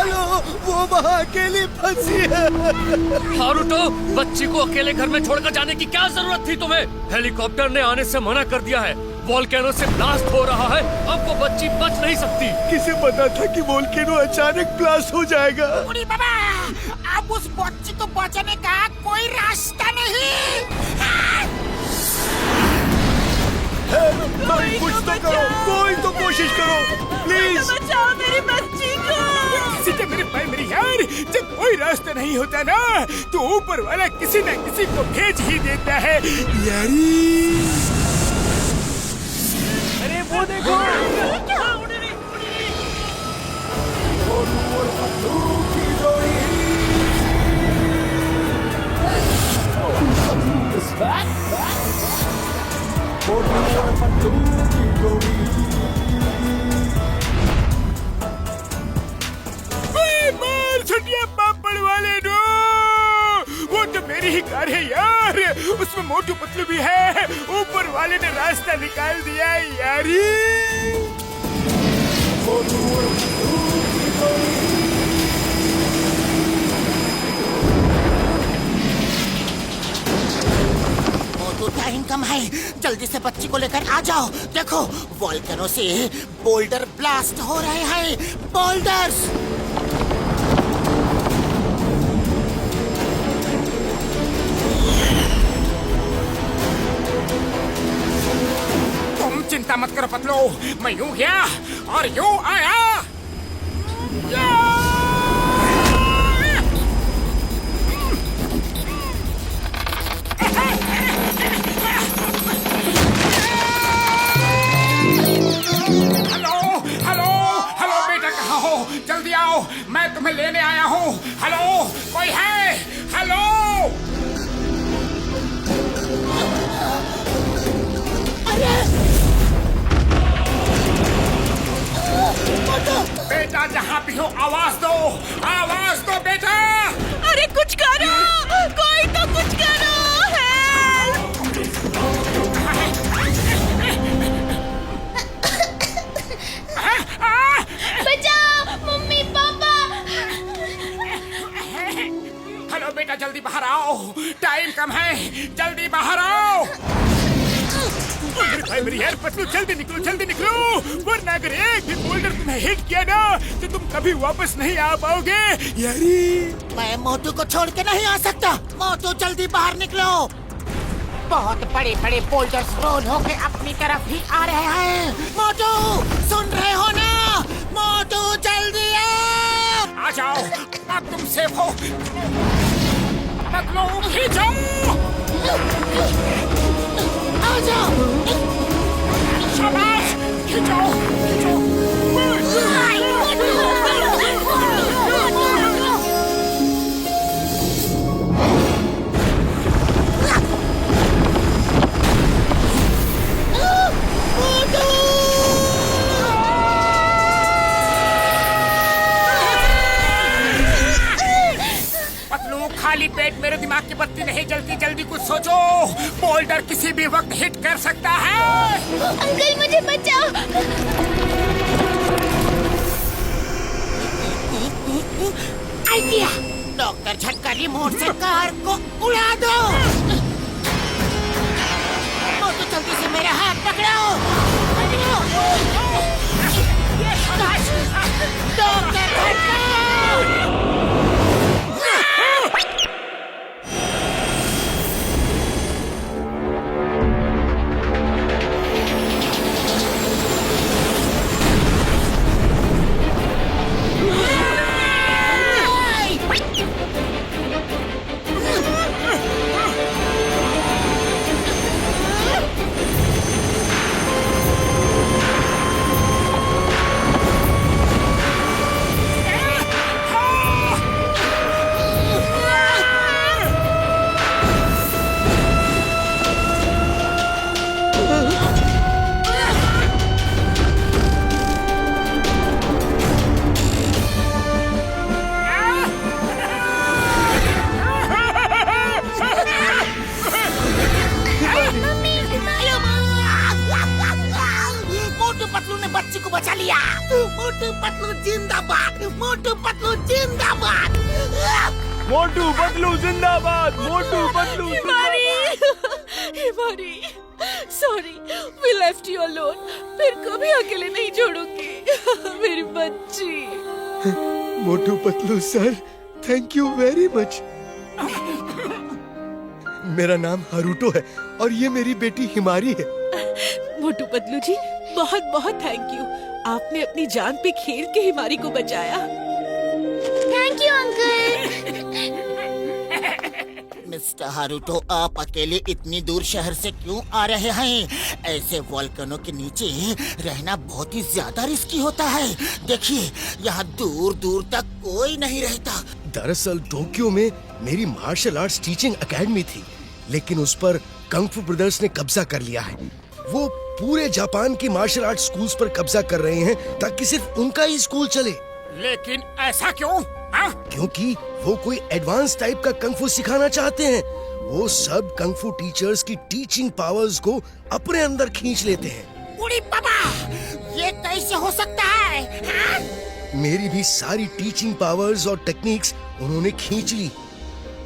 लो, वो वहाँ अकेली फंसी है। हारुतो, बच्ची को अकेले घर में छोड़कर जाने की क्या जरूरत थी तुम्हें? हेलीकॉप्टर ने आने से मना कर दिया है। वोल्केनो से ब्लास्ट हो रहा है, अब वो बच्ची बच नहीं सकती। किसे पता था कि वोल्केनो अचानक ब्लास्ट हो जाएगा? अरे बाबा, अब उस बच्ची को बचाने का कोई रास्ता नहीं। कुछ तो करो, कोई तो कोशिश करो, प्लीज। बचाओ मेरी बच्ची को। किसी के मेरे भाई मेरी यार, जब कोई रास्ता नहीं होता ना, तो ऊपर वाला किसी न किसी को भेज ही देता है यारी। अरे वो देखो, क्या उड़ रही। मार छुट्टियां पापड़ वाले नो, वो तो मेरी ही कार है यार, उसमें मोटू पतलू भी है। ऊपर वाले ने रास्ता निकाल दिया यारी। मोटू टाइम कम है, जल्दी से बच्ची को लेकर आ जाओ। देखो, वोल्केनो से बोल्डर ब्लास्ट हो रहे हैं, बोल्डर्स। तुम चिंता मत करो पतलू, मैं यूं गया और यूं आया। हेलो हेलो हेलो बेटा, कहाँ हो? जल्दी आओ, मैं तुम्हें लेने आया हूँ। हेलो, कोई है? हेलो बेटा, जहाँ भी हो आवाज दो बेटा। अरे कुछ करो, कोई तो कुछ करो। बचाओ मम्मी पापा। हेलो बेटा, जल्दी बाहर आओ, टाइम कम है, जल्दी बाहर आओ। भाई मेरी यार पतलू, जल्दी निकलो, वरना अगर एक भी बोल्डर तुम्हें हिट किया ना, तो तुम कभी वापस नहीं आ पाओगे यारी। मैं मोटू को छोड़ के नहीं आ सकता। मोटू जल्दी बाहर निकलो। बहुत बड़े बड़े बोल्डर्स रोल होके अपनी तरफ ही आ रहे हैं। मोटू, सुन रहे हो ना? मोटू जल्दी आ जाओ, अब तुम सेफ हो। पतलू खींचो, आ जाओ। शाबाश, खींचो। पतलू, खाली पेट मेरे दिमाग की बत्ती नहीं जलती, जल्दी कुछ सोचो। बोल्डर किसी भी वक्त हिट कर सकता है। अंकल मुझे बचाओ। आइडिया, डॉक्टर झटका रिमोट से कार को उड़ा दो। मोटू जल्दी से मेरा हाथ पकड़ो। डॉक्टर झटका। मोटू पतलू जिंदाबाद, मोटू पतलू जिंदाबाद। मोटू पतलू जिंदाबाद, मोटू पतलू हिमारी, हिमारी, sorry, we left you alone. फिर कभी अकेले नहीं छोड़ूंगी मेरी बच्ची। Motu Patlu sir, thank you very much. मेरा नाम हारूटो है और ये मेरी बेटी हिमारी है। मोटू पतलू जी, बहुत बहुत थैंक यू। आपने अपनी जान पे खेल के हिमारी को बचाया। Thank you uncle. Mister Haruto, आप अकेले इतनी दूर शहर से क्यों आ रहे हैं? ऐसे वोल्केनो के नीचे रहना बहुत ही ज्यादा रिस्की होता है। देखिए, यहाँ दूर दूर तक कोई नहीं रहता। दरअसल टोक्यो में मेरी मार्शल आर्ट्स टीचिंग एकेडमी थी, लेकिन उस पर कंग फू ब्रदर्स ने कब्जा कर लिया है। वो पूरे जापान के मार्शल आर्ट्स स्कूल्स पर कब्जा कर रहे हैं ताकि सिर्फ उनका ही स्कूल चले। लेकिन ऐसा क्यों? क्योंकि वो कोई एडवांस टाइप का कंग फू सिखाना चाहते हैं। वो सब कंग फू टीचर्स की टीचिंग पावर्स को अपने अंदर खींच लेते हैं। उड़ी बाबा, ये कैसे हो सकता है? हाँ? मेरी भी सारी टीचिंग पावर्स और टेक्निक्स उन्होंने खींच ली।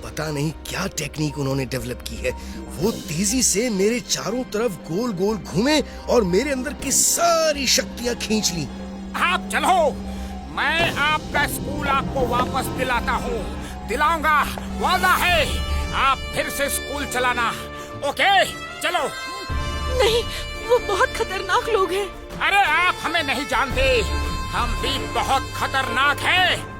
पता नहीं क्या टेक्निक उन्होंने डेवलप की है। वो तेजी से मेरे चारों तरफ गोल गोल घूमे और मेरे अंदर की सारी शक्तियाँ खींच ली। आप चलो, मैं आपका स्कूल आपको वापस दिलाता हूँ, दिलाऊंगा, वादा है। आप फिर से स्कूल चलाना, ओके? चलो। नहीं, वो बहुत खतरनाक लोग हैं। अरे आप हमें नहीं जानते, हम भी बहुत खतरनाक हैं।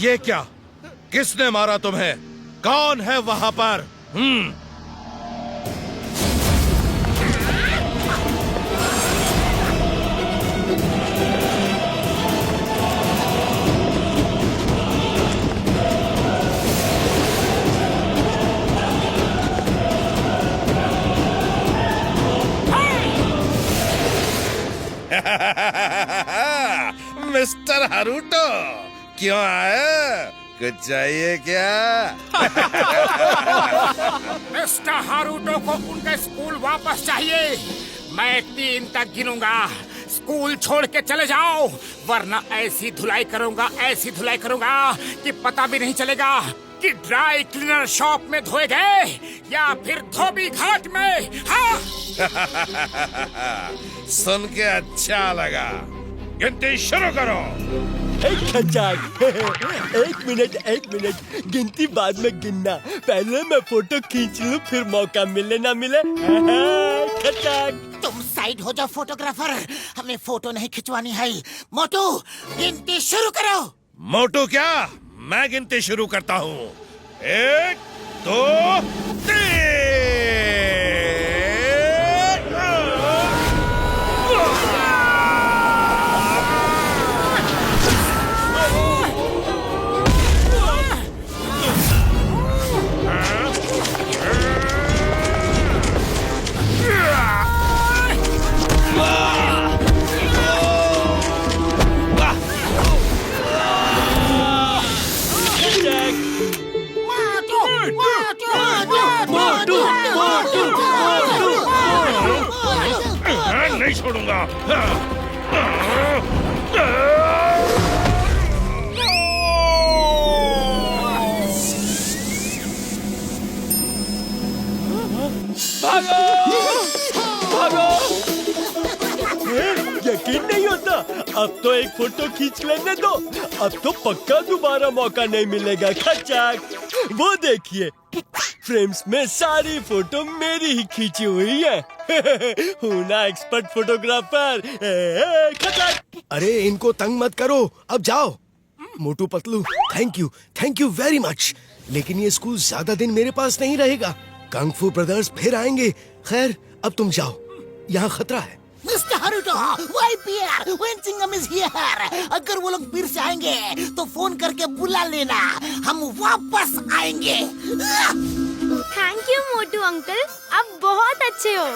ये क्या? किसने मारा तुम्हें? कौन है वहां पर? मिस्टर हारूटो, क्यों आए? कुछ चाहिए क्या? मिस्टर हारूटो को उनका स्कूल वापस चाहिए। मैं 3 तक गिनूंगा, स्कूल छोड़ के चले जाओ, वरना ऐसी धुलाई करूंगा कि पता भी नहीं चलेगा कि ड्राई क्लीनर शॉप में धोए गए या फिर धोबी घाट में। हाँ? सुन के अच्छा लगा। गिनती शुरू करो। खचाक। एक मिनट, गिनती बाद में गिनना। पहले मैं फोटो खींच लूं, फिर मौका मिले ना मिले। खचाक। तुम साइड हो जाओ फोटोग्राफर, हमें फोटो नहीं खिंचवानी है। मोटू, गिनती शुरू करो। मोटू क्या? मैं गिनती शुरू करता हूँ। 1, 2, 3। नहीं छोड़ूंगा। यकीन नहीं होता। अब तो एक फोटो खींच लेने दो, अब तो पक्का दोबारा मौका नहीं मिलेगा। खचाक। वो देखिए, फ्रेम्स में सारी फोटो मेरी ही खींची हुई है। हूँ ना एक्सपर्ट फोटोग्राफर। खचाक। अरे इनको तंग मत करो, अब जाओ। Motu Patlu, thank you very much. लेकिन ये स्कूल ज्यादा दिन मेरे पास नहीं रहेगा। कंग फू ब्रदर्स फिर आएंगे। खैर, अब तुम जाओ, यहाँ खतरा है। Mister Haruto, YPR, when Singam is here. अगर वो लोग फिर से आएंगे तो फोन करके बुला लेना, हम वापस आएंगे। थैंक यू मोटू अंकल, आप बहुत अच्छे हो।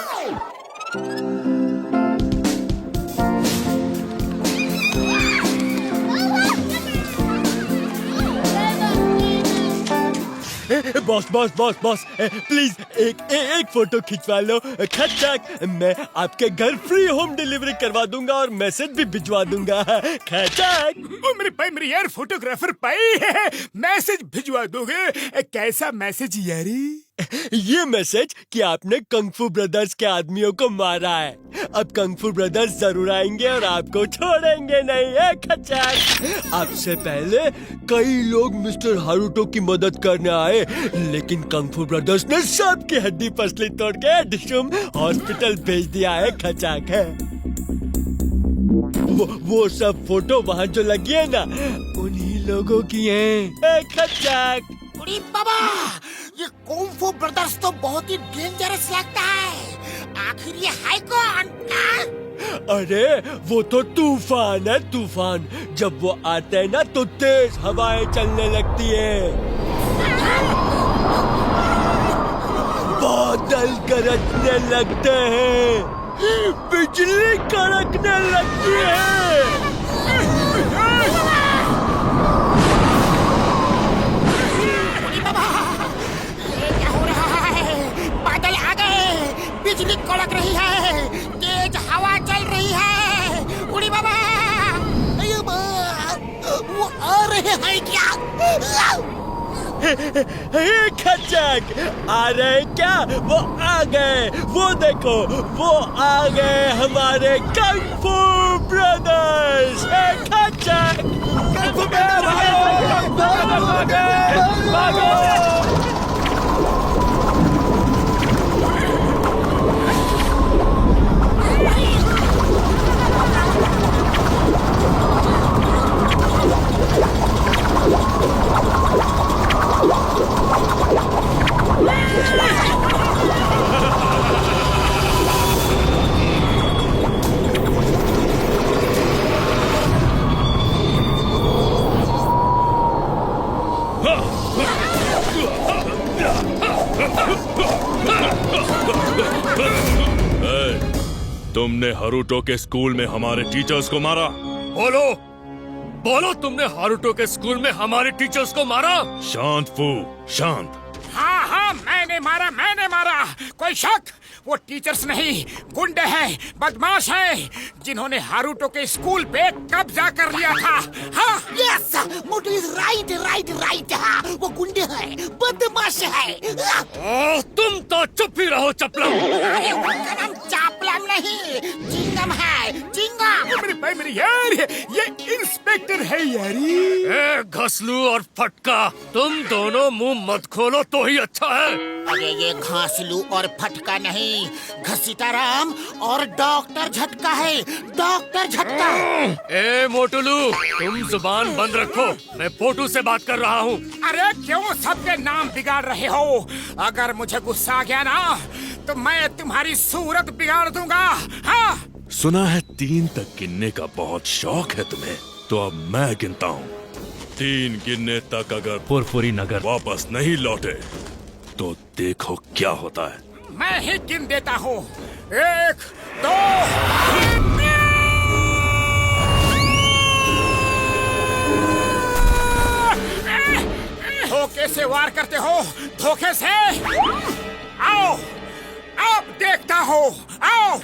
Boss boss boss boss please एक फोटो खिंचवा लो। खचाक, मैं आपके घर फ्री होम डिलीवरी करवा दूंगा और मैसेज भी भिजवा दूंगा। खचाक। ओ मेरे भाई, मेरे यार फोटोग्राफर भाई, मैसेज भिजवा दोगे? कैसा मैसेज यारी? ये मैसेज कि आपने कंगफू ब्रदर्स के आदमियों को मारा है। अब कंगफू ब्रदर्स जरूर आएंगे और आपको छोड़ेंगे नहीं है। खचाक। आपसे पहले कई लोग मिस्टर हारुतो की मदद करने आए, लेकिन कंगफू ब्रदर्स ने सबकी हड्डी पसली तोड़ के डिशुम हॉस्पिटल भेज दिया है। खचाक है वो सब फोटो वहाँ जो लगी है ना, उन्हीं लोगों की है। खचाक। अरे बाबा, ये कुंग-फू ब्रदर्स तो बहुत ही डेंजरस लगता है। आखिर ये है कौन? अरे वो तो तूफान है, तूफान। जब वो आते हैं ना तो तेज हवाएं चलने लगती है, बादल गरजने लगते हैं, बिजली कड़कने लगती है। बिजली कड़क रही है, तेज हवा चल रही है। उड़ी बाबा, अयो बा, वो आ रहे हैं क्या? खचाक, आ रहे क्या? वो आ गए, वो देखो, वो आ गए हमारे कंगफू ब्रदर्स। खचाक। तुमने हारुतो के स्कूल में हमारे टीचर्स को मारा। बोलो बोलो, तुमने हारुतो के स्कूल में हमारे टीचर्स को मारा? शांत फू, शांत। हाँ हाँ, मैंने मारा, मैंने मारा। कोई शक? वो टीचर्स नहीं, गुंडे हैं, बदमाश हैं, जिन्होंने हारुतो के स्कूल पे कब्जा कर लिया था। हाँ yes, Motu is right right right. हाँ, वो गुंडे हैं, बदमाश है। ओह, तुम तो चुप ही रहो चपलम। अरे उनका नाम चापलम नहीं, चिंगम है, चिंगम। मेरे भाई, मेरे यार, ये इंस्पेक्टर है यारी। ए घसलू और फटका, तुम दोनों मुंह मत खोलो तो ही अच्छा है। अरे ये घासलू और फटका नहीं, घसीटाराम और डॉक्टर झटका है, डॉक्टर झटका। ए मोटुलू, तुम जुबान बंद रखो, मैं पोटू से बात कर रहा हूँ। अरे क्यों सबके नाम बिगाड़ रहे हो? अगर मुझे गुस्सा आ गया ना तो मैं तुम्हारी सूरत बिगाड़ दूंगा। हाँ, सुना है 3 तक गिनने का बहुत शौक है तुम्हें, तो अब मैं गिनता हूँ। 3 गिनने तक अगर फुरफुरी नगर वापस नहीं लौटे तो देखो क्या होता है। मैं ही गिन देता हूँ। 1 2 धोखे से वार करते हो, धोखे से। आओ, अब देखता हूँ, आओ।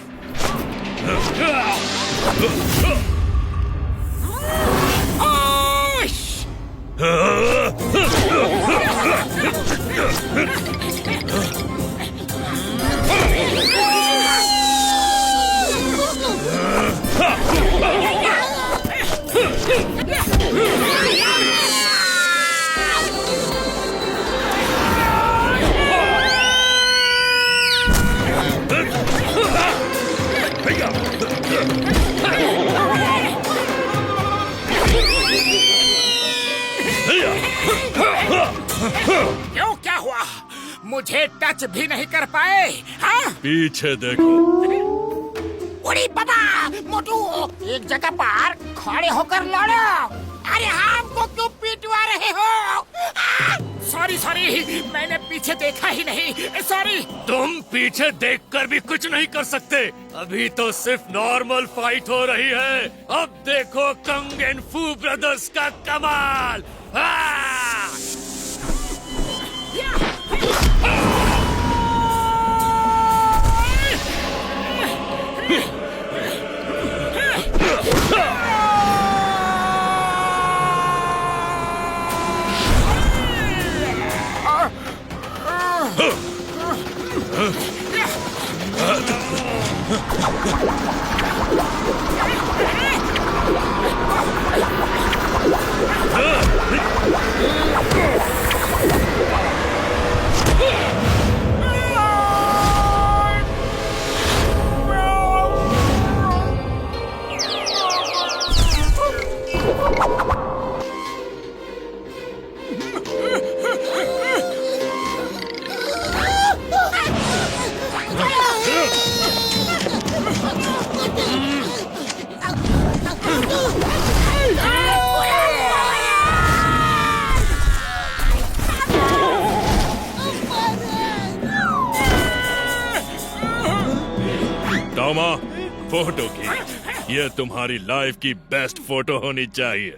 क्यों, क्या हुआ? मुझे टच भी नहीं कर पाए। हाँ? पीछे देखो। उड़ी बाबा। मोटू एक जगह पर खड़े होकर लड़ो। अरे हमको क्यों पिटवा रहे हो? सॉरी सॉरी, मैंने पीछे देखा ही नहीं, सॉरी। तुम पीछे देखकर भी कुछ नहीं कर सकते। अभी तो सिर्फ नॉर्मल फाइट हो रही है। अब देखो कंग एंड फू ब्रदर्स का कमाल। टॉमा, फोटो की। ये तुम्हारी लाइफ की बेस्ट फोटो होनी चाहिए।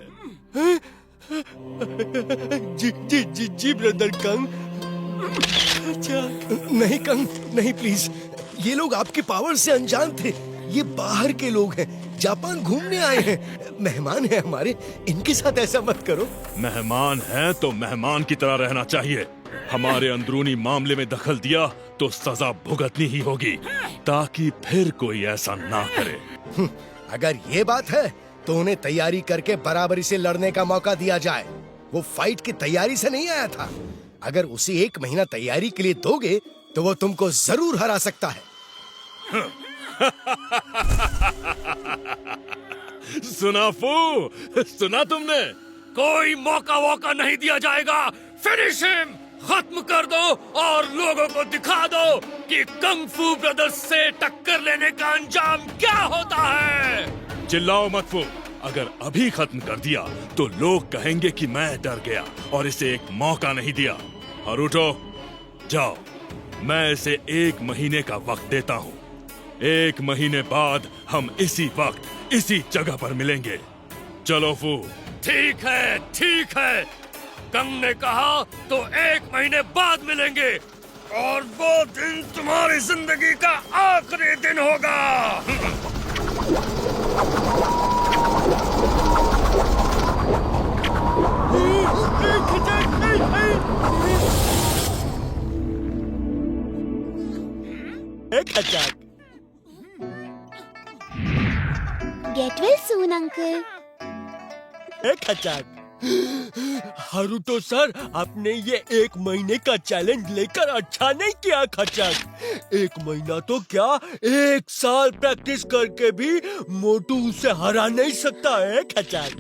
जी ब्रदर कंग। अच्छा, नहीं कंग, नहीं प्लीज। ये लोग आपके पावर से अनजान थे। ये बाहर के लोग हैं, जापान घूमने आए हैं, मेहमान हैं हमारे। इनके साथ ऐसा मत करो। मेहमान है तो मेहमान की तरह रहना चाहिए। हमारे अंदरूनी मामले में दखल दिया तो सजा भुगतनी ही होगी, ताकि फिर कोई ऐसा ना करे। अगर ये बात है तो उन्हें तैयारी करके बराबरी से लड़ने का मौका दिया जाए। वो फाइट की तैयारी से नहीं आया था। अगर उसे 1 महीना तैयारी के लिए दोगे तो वो तुमको जरूर हरा सकता है। सुना फू, सुना तुमने? कोई मौका वोका नहीं दिया जाएगा। फिनिश हिम, खत्म कर दो और लोगों को दिखा दो कि कंग फू ब्रदर्स से टक्कर लेने का अंजाम क्या होता है। चिल्लाओ मत फू। अगर अभी खत्म कर दिया तो लोग कहेंगे कि मैं डर गया और इसे एक मौका नहीं दिया। हरुटो, जाओ, मैं इसे 1 महीने का वक्त देता हूँ। 1 महीने बाद हम इसी वक्त इसी जगह पर मिलेंगे। चलो फू। ठीक है, ठीक है। कंग ने कहा तो 1 महीने बाद मिलेंगे, और वो दिन तुम्हारी जिंदगी का आखिरी दिन होगा। Get well soon uncle. Haruto sir, आपने ये 1 महीने का चैलेंज लेकर अच्छा नहीं किया खचक। 1 महीना तो क्या, 1 साल प्रैक्टिस करके भी मोटू उसे हरा नहीं सकता है खचक।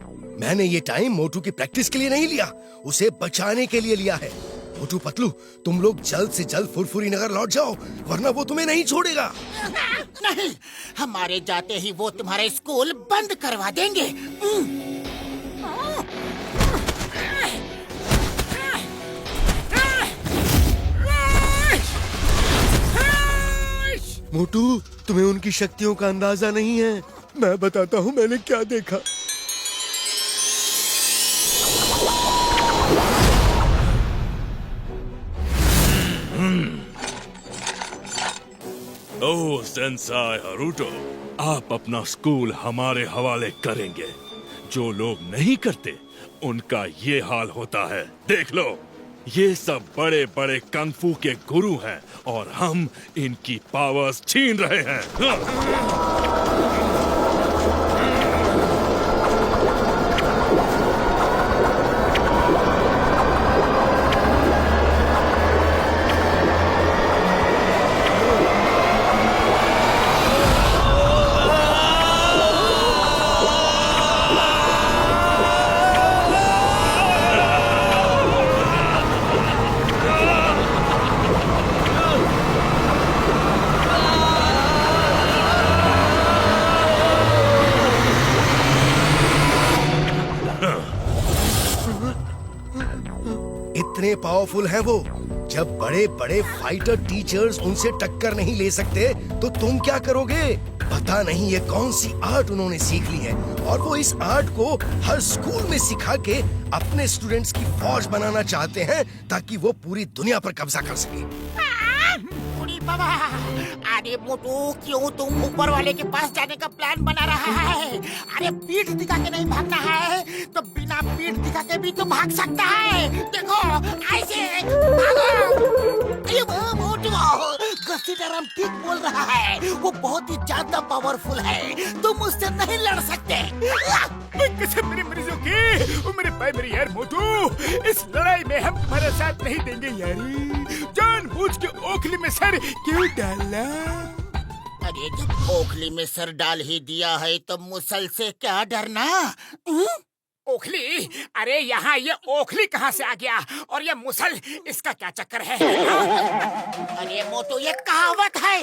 मैंने ये टाइम मोटू की प्रैक्टिस के लिए नहीं लिया, उसे बचाने के लिए लिया है। मोटू पतलू, तुम लोग जल्द से जल्द फुरफुरी नगर लौट जाओ, वरना वो तुम्हें नहीं छोड़ेगा। नहीं, हमारे जाते ही वो तुम्हारे स्कूल बंद करवा देंगे। मोटू, तुम्हें उनकी शक्तियों का अंदाजा नहीं है। मैं बताता हूँ मैंने क्या देखा। ओह सेंसाई हरुटो, आप अपना स्कूल हमारे हवाले करेंगे। जो लोग नहीं करते उनका ये हाल होता है। देख लो, ये सब बड़े बड़े कंग फू के गुरु हैं और हम इनकी पावर्स छीन रहे हैं। इतने पावरफुल हैं वो। जब बड़े बड़े फाइटर टीचर्स उनसे टक्कर नहीं ले सकते तो तुम क्या करोगे? पता नहीं ये कौन सी आर्ट उन्होंने सीख ली है और वो इस आर्ट को हर स्कूल में सिखा के अपने स्टूडेंट्स की फौज बनाना चाहते हैं ताकि वो पूरी दुनिया पर कब्जा कर सके। उड़ी बाबा, अरे मोटू क्यों तुम ऊपर वाले के पास जाने का प्लान बना रहा है? अरे पीठ दिखा के नहीं भागना है तो बिना पीठ दिखा के भी तो भाग सकता है। देखो ऐसे भागो। अरे वाह मोटू, गसीटरम ठीक बोल रहा है, वो बहुत ही ज्यादा पावरफुल है, तुम उससे नहीं लड़ सकते। कसम मेरे मरीजों की, ओ मेरे भाई मेरे यार मोटू, इस लड़ाई में हम तुम्हारा साथ नहीं देंगे यारी। जानबूझ के ओखली में सर क्यों डाला? अरे जब ओखली में सर डाल ही दिया है तो मुसल से क्या डरना? ओखली? अरे यहाँ ये ओखली कहाँ से आ गया और ये मुसल, इसका क्या चक्कर है? अरे मोटू ये कहावत है।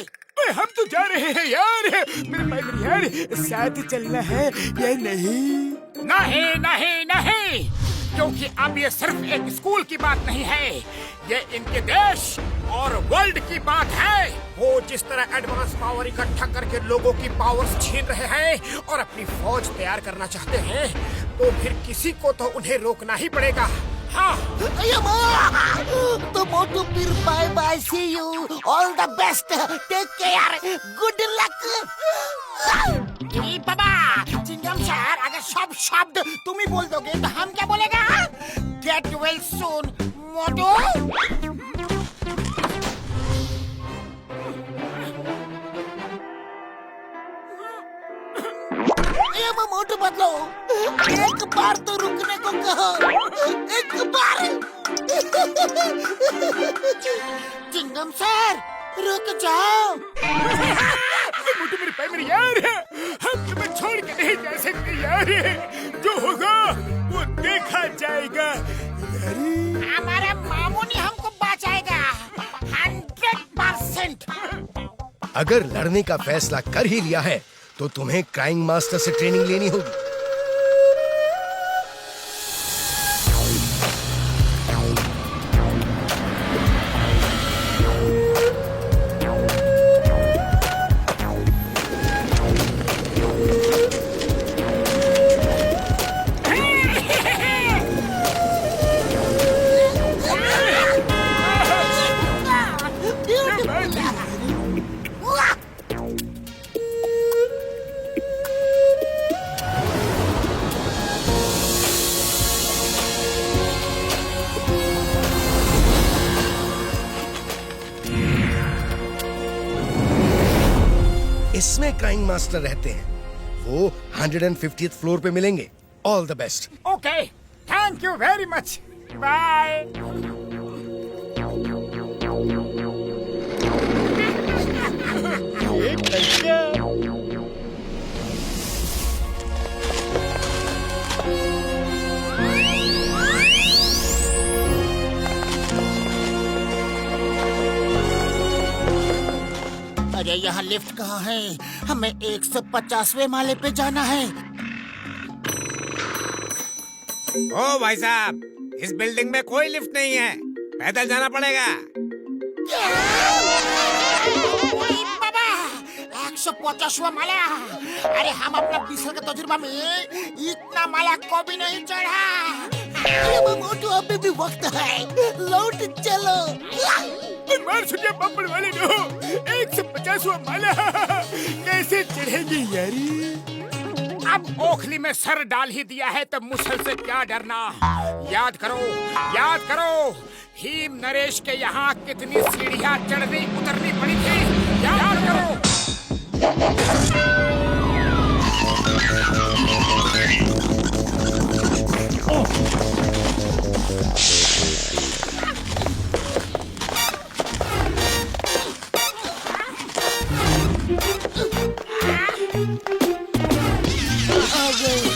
हम तो जा रहे हैं यार, मेरे भाई मेरे यार, साथ चलना है या नहीं? नहीं नहीं नहीं, क्योंकि अब ये सिर्फ एक स्कूल की बात नहीं है, ये इनके देश और वर्ल्ड की बात है। वो जिस तरह एडवांस पावर इकट्ठा करके लोगों की पावर्स छीन रहे हैं और अपनी फौज तैयार करना चाहते हैं, तो फिर किसी को तो उन्हें रोकना ही पड़ेगा। हाँ। तो मोटू फिर bye bye, see you, all the best, take care, good luck. बाबा चिंगम सर, अगर सब शब्द तुम ही बोल दोगे तो हम क्या बोलेगा? गेट वेल सून मोटू। मोटू बदलो, एक बार तो रुकने को कहो, एक बार। चिंगम सर रुक जाओ। मोटू मेरे भाई मेरे यार, हम तुम्हें छोड़ के नहीं जा सकते यार, जो होगा वो देखा जाएगा। हमारा मामू ने हमको बचाएगा 100%। अगर लड़ने का फैसला कर ही लिया है तो तुम्हें क्राइम मास्टर से ट्रेनिंग लेनी होगी। इसमें क्राइम मास्टर रहते हैं, वो 150th फ्लोर पे मिलेंगे। All the best. Okay, thank you very much, bye. अरे यहाँ लिफ्ट कहाँ है? हमें 150वें माले पे जाना है। ओ भाई साहब, इस बिल्डिंग में कोई लिफ्ट नहीं है, पैदल जाना पड़ेगा। बाबा 150वां माला। अरे हम अपना 20 साल का तजुर्बा में इतना माला को भी नहीं चढ़ा। मोटू अभी भी वक्त है, लौट चलो। मार सुनिए बम्बड़ वाले नो, 150वां माला कैसे चढ़ेगी यारी? अब ओखली में सर डाल ही दिया है तो मुसल से क्या डरना? याद करो, याद करो, भीम नरेश के यहाँ कितनी सीढ़ियाँ चढ़नी उतरनी पड़ी थी, याद करो।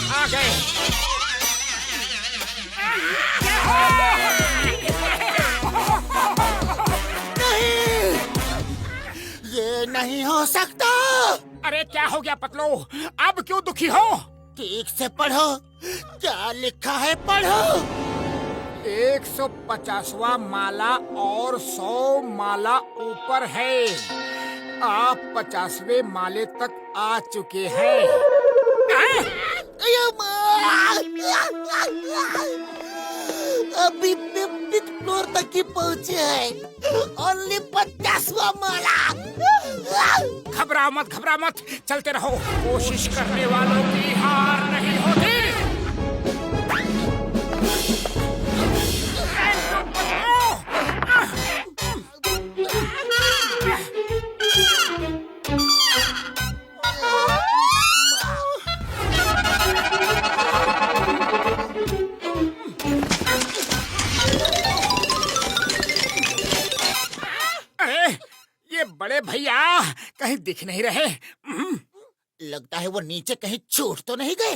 आ गए। ये नहीं हो सकता। अरे क्या हो गया पतलो, अब क्यों दुखी हो? ठीक से पढ़ो, क्या लिखा है पढ़ो। 150वां माला और 100 माला ऊपर है। आप 50वें माले तक आ चुके हैं। अभी 50th फ्लोर तक ही पहुँचे हैं। ओनली 50वां माला। घबरा मत, चलते रहो। कोशिश करने वालों की हार नहीं होती। ये बड़े भैया कहीं दिख नहीं रहे। लगता है वो नीचे कहीं छूट तो नहीं गए।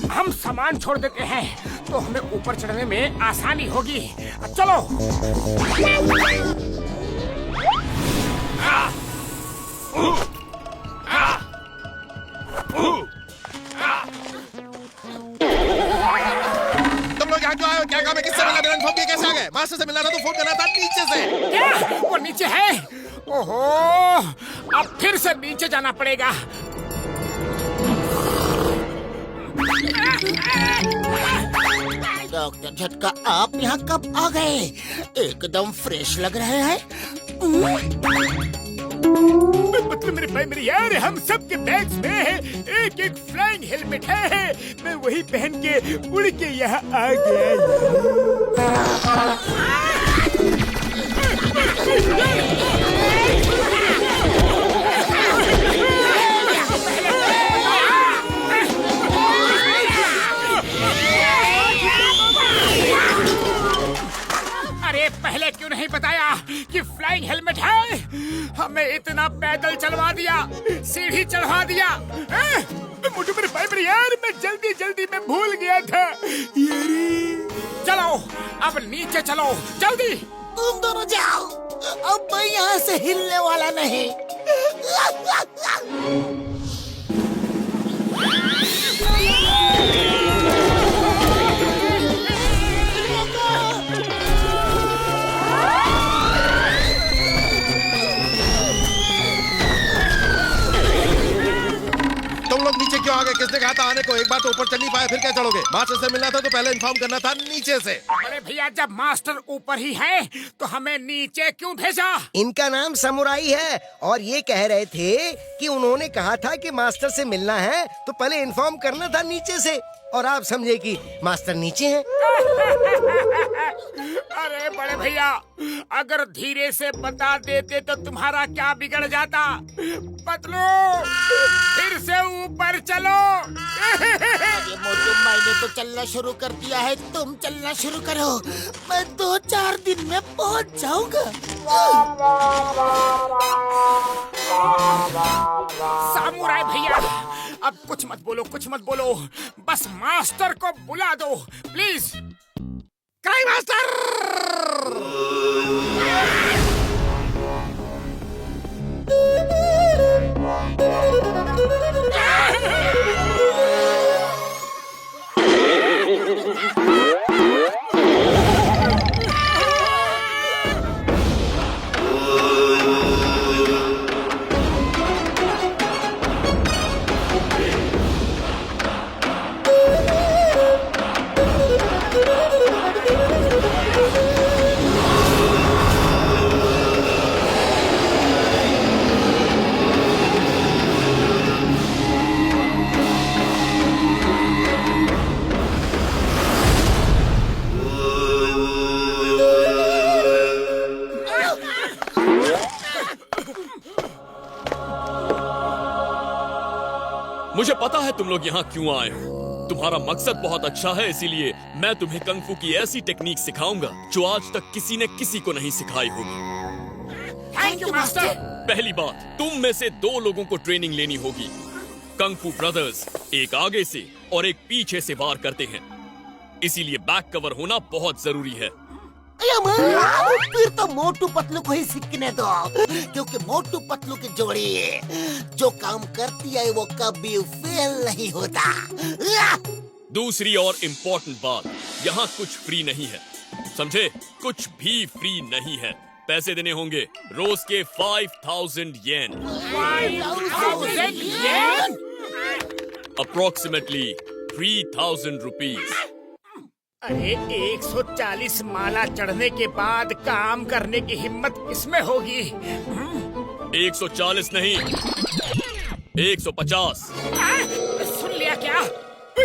हम सामान छोड़ देते हैं तो हमें ऊपर चढ़ने में आसानी होगी। चलो। तुम लोग यहाँ क्यों आए हो? क्या काम है? किससे मिलना? इन्फॉर्म किया कैसे आ गए? मास्टर से मिलना था तो फोन करना था नीचे से। क्या? वो नीचे है? ओहो, अब फिर से नीचे जाना पड़ेगा। डॉक्टर झटका, आप यहाँ कब आ गए? एकदम फ्रेश लग रहे हैं। मतलब मेरे यार, हम सब के बैग्स में एक फ्लाइंग हेलमेट है। मैं वही पहन के उड़ के यहाँ आ गया। अरे पहले क्यों नहीं बताया कि फ्लाइंग हेलमेट है? हमें इतना पैदल चलवा दिया, सीढ़ी चढ़वा दिया। मुझे मेरे भाई मेरे यार, मैं जल्दी में भूल गया था। चलो अब नीचे चलो, जल्दी। तुम दोनों जाओ, अब मैं यहाँ से हिलने वाला नहीं। तुम लोग नीचे क्यों आ गए? किसने कहा था आने को? एक बार तो ऊपर चल नहीं पाए, फिर क्या चढ़ोगे? मास्टर से मिलना था तो पहले इन्फॉर्म करना था नीचे से। अरे भैया, जब मास्टर ऊपर ही है तो हमें नीचे क्यों भेजा? इनका नाम समुराई है और ये कह रहे थे कि उन्होंने कहा था कि मास्टर से मिलना है तो पहले इन्फॉर्म करना था नीचे से, और आप समझे कि मास्टर नीचे हैं। अरे बड़े भैया, अगर धीरे से बता देते तो तुम्हारा क्या बिगड़ जाता? पतलू, फिर से ऊपर चलो। अरे मोटू, मैंने तो चलना शुरू कर दिया है, तुम चलना शुरू करो। मैं 2-4 दिन में पहुंच जाऊंगा। सामुराई भैया, अब कुछ मत बोलो, बस मास्टर को बुला दो प्लीज। Cry master! मुझे पता है तुम लोग यहाँ क्यों आए हो। तुम्हारा मकसद बहुत अच्छा है, इसीलिए मैं तुम्हें कंग फू की ऐसी टेक्निक सिखाऊंगा जो आज तक किसी ने किसी को नहीं सिखाई होगी। Thank you master. पहली बात, तुम में से 2 लोगों को ट्रेनिंग लेनी होगी। कंग फू ब्रदर्स एक आगे से और एक पीछे से वार करते हैं, इसीलिए बैक कवर होना बहुत जरूरी है। फिर तो मोटू पतलू को ही सीखने दो, क्योंकि मोटू पतलू की जोड़ी जो काम करती है वो कभी फेल नहीं होता। दूसरी और इम्पोर्टेंट बात, यहाँ कुछ फ्री नहीं है, समझे? कुछ भी फ्री नहीं है। पैसे देने होंगे रोज के 5000 येन, 5000 येन? Approximately 3000 rupees. अरे 140 माला चढ़ने के बाद काम करने की हिम्मत किसमें होगी? 140 नहीं, 150। सुन लिया क्या?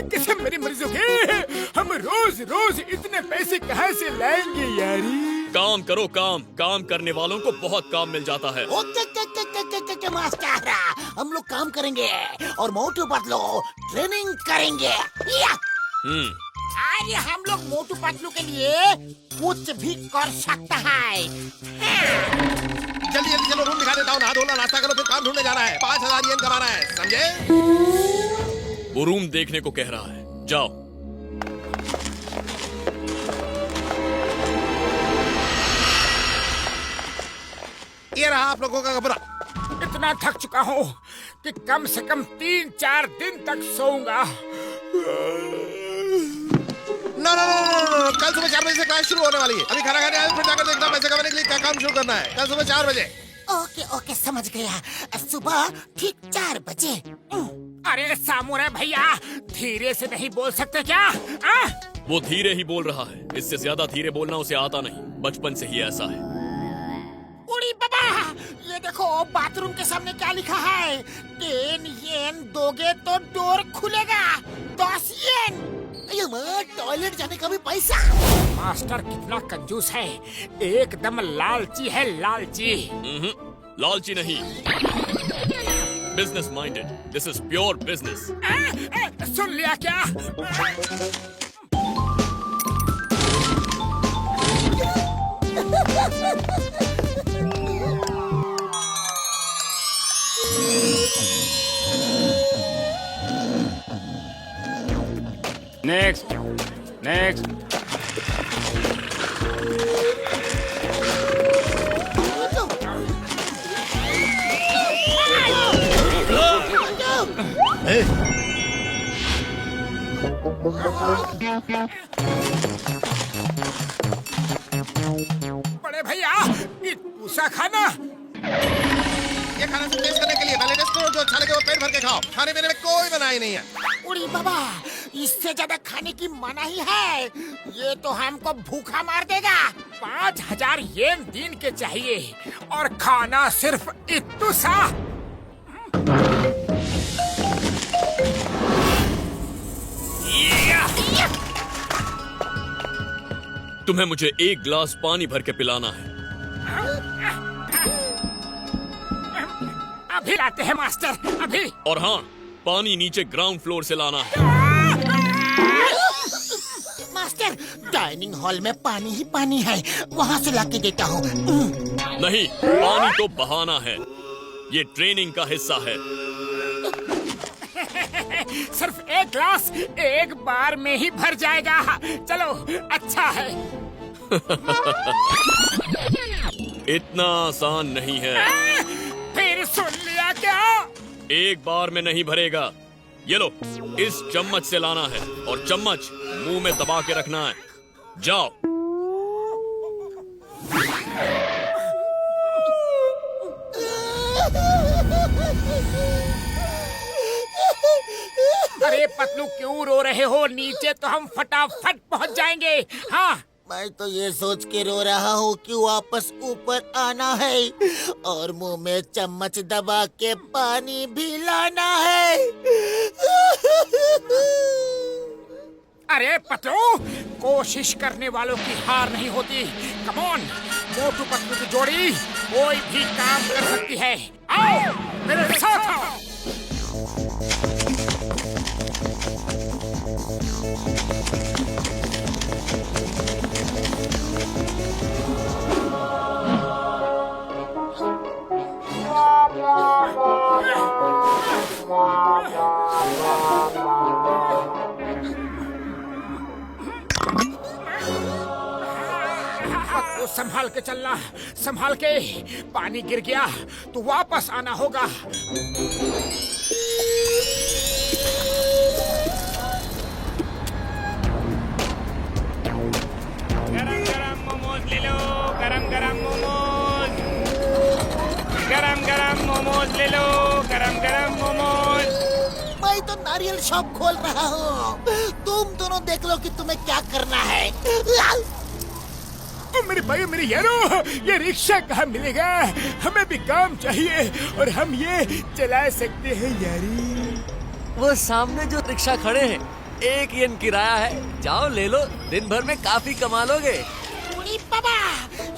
किसे मेरी मर्जी होगी? हम रोज रोज इतने पैसे कहाँ से लाएंगे यारी? काम करो, काम करने वालों को बहुत काम मिल जाता है। ओके मास्टर, हम लोग काम करेंगे और मोटू पतलू ट्रेनिंग करेंगे। आज हम लोग मोटू पतलू के लिए कुछ भी कर सकता है। जल्दी जल्दी चलो, रूम दिखा देता हूँ। नहा धोना, नाश्ता करो, फिर काम ढूंढने जाना है। 5000 येन कमाना है, समझे? वो रूम देखने को कह रहा है, जाओ। ये रहा आप लोगों का कमरा। इतना थक चुका हूँ कि कम से कम 3-4 दिन तक सोऊंगा। नो, कल सुबह 4 बजे से क्लास शुरू होने वाली है। अभी खाना खाने आए, फिर जाकर देखना पैसे कमाने के लिए क्या काम शुरू करना है। कल सुबह 4 बजे। ओके समझ गया। सुबह ठीक 4 बजे। अरे सामुराई भैया, धीरे से नहीं बोल सकते क्या? वो धीरे ही बोल रहा है, इससे ज्यादा धीरे बोलना उसे आता नहीं, बचपन से ही ऐसा है। उड़ी बाबा, ये देखो बाथरूम के सामने क्या लिखा है? 10 येन दोगे तो डोर खुलेगा। 10 येन। टॉयलेट जाने का भी पैसा। मास्टर कितना कंजूस है, एकदम लालची है, लालची। लालची नहीं, business minded. This is pure business. सुन लिया क्या? नेक्स्ट। बड़े भैया, ये पूसा खाना। ये खाना सिर्फ टेस्ट करने के लिए। पहले टेस्ट करो, जो अच्छा लगे वो पेट भर के खाओ। खाने पीने में कोई मनाही नहीं है। उड़ी बाबा, इससे ज्यादा खाने की मनाही है। ये तो हमको भूखा मार देगा। 5000 येन दिन के चाहिए और खाना सिर्फ इतू सा। तुम्हें मुझे 1 गिलास पानी भर के पिलाना है। अभी लाते हैं मास्टर, अभी। और हाँ, पानी नीचे ग्राउंड फ्लोर से लाना है। मास्टर, डाइनिंग हॉल में पानी ही पानी है, वहाँ से लाके देता हूँ। नहीं, पानी तो बहाना है, ये ट्रेनिंग का हिस्सा है। सिर्फ 1 ग्लास 1 बार में ही भर जाएगा। चलो, अच्छा है। इतना आसान नहीं है। फिर सुन लिया क्या? 1 बार में नहीं भरेगा। ये लो, इस चम्मच से लाना है और चम्मच मुंह में दबा के रखना है। जाओ। अरे पतलू, क्यों रो रहे हो? नीचे तो हम फटाफट पहुंच जाएंगे। हाँ, मैं तो ये सोच के रो रहा हूँ कि वापस ऊपर आना है और मुंह में चम्मच दबा के पानी भी लाना है। अरे पतलू, कोशिश करने वालों की हार नहीं होती। कम ऑन, मोटू पतलू की जोड़ी कोई भी काम कर सकती है। आओ मेरे साथ आओ। तो संभाल के चलना, संभाल के। पानी गिर गया तो वापस आना होगा। ले लो, गरम गरम मोमोज, गरम गरम मोमोज ले लो, गरम गरम मोमोज। मैं तो नारियल शॉप खोल रहा हूँ, तुम दोनों देख लो कि तुम्हें क्या करना है। ओ मेरे भाई मेरे यारो, ये रिक्शा कहाँ मिलेगा? हमें भी काम चाहिए और हम ये चला सकते हैं यारी। वो सामने जो रिक्शा खड़े हैं, 1 येन किराया है, जाओ ले लो, दिन भर में काफी कमा लोगे। उड़ी बाबा,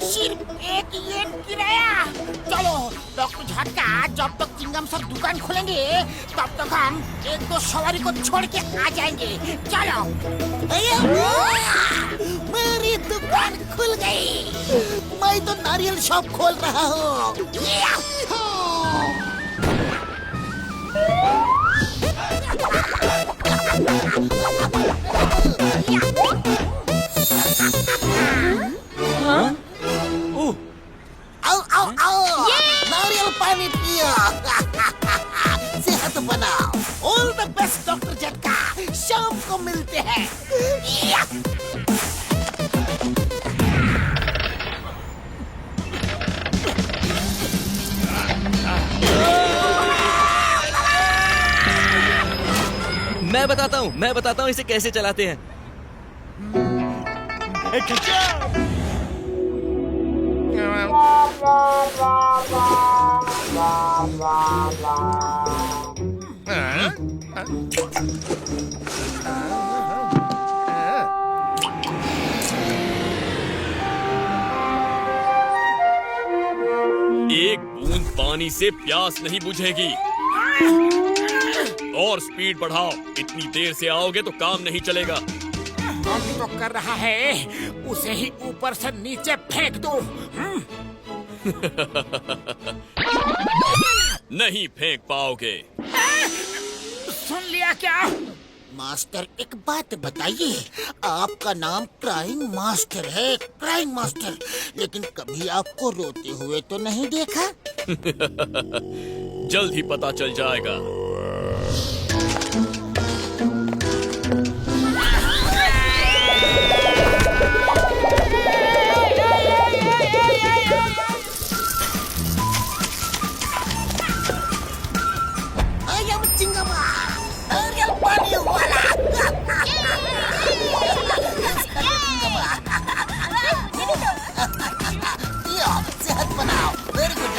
सिर्फ 1 येन किराया। चलो डॉक्टर झटका, जब तक चिंगम सर दुकान खोलेंगे तब तक हम 1-2 सवारी को छोड़ के आ जाएंगे। चलो। मेरी दुकान खुल गई। मैं तो नारियल शॉप खोल रहा हूँ। आओ आओ आओ, नारियल पानी पियो। सेहत बनाओ। ऑल द बेस्ट डॉक्टर झटका, शाम को मिलते हैं। मैं बताता हूँ इसे कैसे चलाते हैं। एक बूंद पानी से प्यास नहीं बुझेगी। और स्पीड बढ़ाओ, इतनी देर से आओगे तो काम नहीं चलेगा। हम तो कर रहा है, उसे ही ऊपर से नीचे फेंक दो। नहीं फेंक पाओगे। सुन लिया क्या? मास्टर एक बात बताइए, आपका नाम क्राइंग मास्टर है, क्राइंग मास्टर, लेकिन कभी आपको रोते हुए तो नहीं देखा। जल्द ही पता चल जाएगा। I am चिंगमा, नारियल पानी वाला। पियो, सेहत बनाओ। Very good.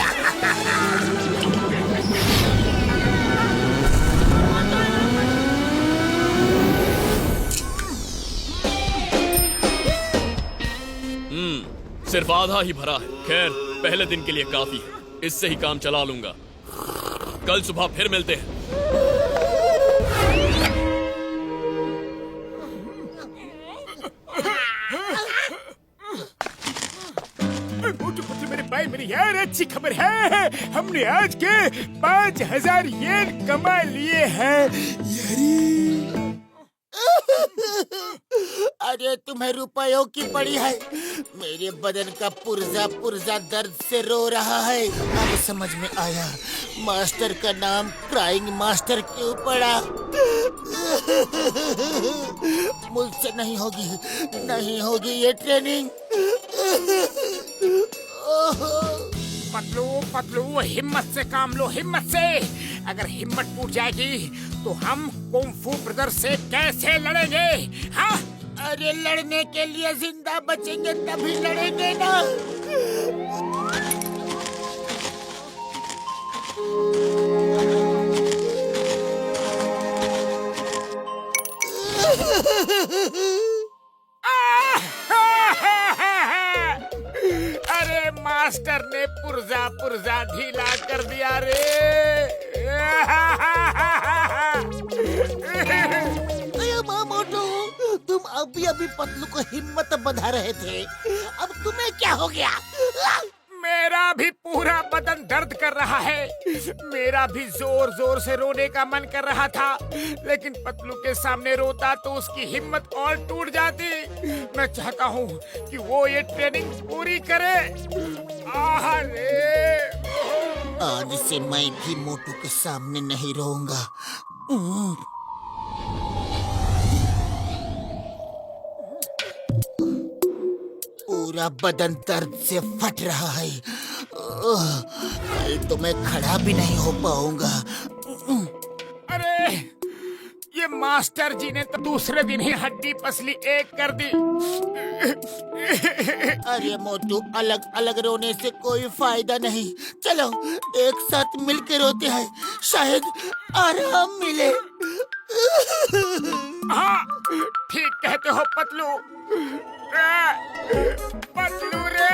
सिर्फ आधा ही भरा है। खैर, पहले दिन के लिए काफी है, इससे ही काम चला लूंगा। कल सुबह फिर मिलते हैं। मेरे भाई मेरी यार, अच्छी खबर है, हमने आज के 5000 येन कमा लिए हैं यारी। अरे तुम्हें रुपयों की पड़ी है। मेरे बदन का पुर्जा पुर्जा दर्द से रो रहा है। अब समझ में आया मास्टर का नाम क्राइंग मास्टर क्यों पड़ा। मुझसे नहीं होगी ये ट्रेनिंग। पतलू पतलू, हिम्मत से काम लो, हिम्मत से। अगर हिम्मत टूट जाएगी तो हम कुंफू ब्रदर से कैसे लड़ेंगे? हाँ, अरे लड़ने के लिए जिंदा बचेंगे तभी लड़ेंगे ना। अरे मास्टर ने पुर्जा पुर्जा ढीला कर दिया रे। मोटू, तुम अभी पतलू को हिम्मत बंधा रहे थे, अब तुम्हें क्या हो गया? मेरा भी पूरा बदन दर्द कर रहा है। मेरा भी जोर जोर से रोने का मन कर रहा था, लेकिन पतलू के सामने रोता तो उसकी हिम्मत और टूट जाती। मैं चाहता हूँ कि वो ये ट्रेनिंग पूरी करे। आज से मैं भी मोटू के सामने नहीं रोऊंगा। पूरा बदन दर्द से फट रहा है। कल तो मैं खड़ा भी नहीं हो पाऊंगा। अरे ये मास्टर जी ने तो दूसरे दिन ही हड्डी पसली एक कर दी। अरे मोटू, अलग अलग रोने से कोई फायदा नहीं। चलो एक साथ मिलकर रोते हैं, शायद आराम मिले। हाँ ठीक कहते हो पतलू। पतलू रे।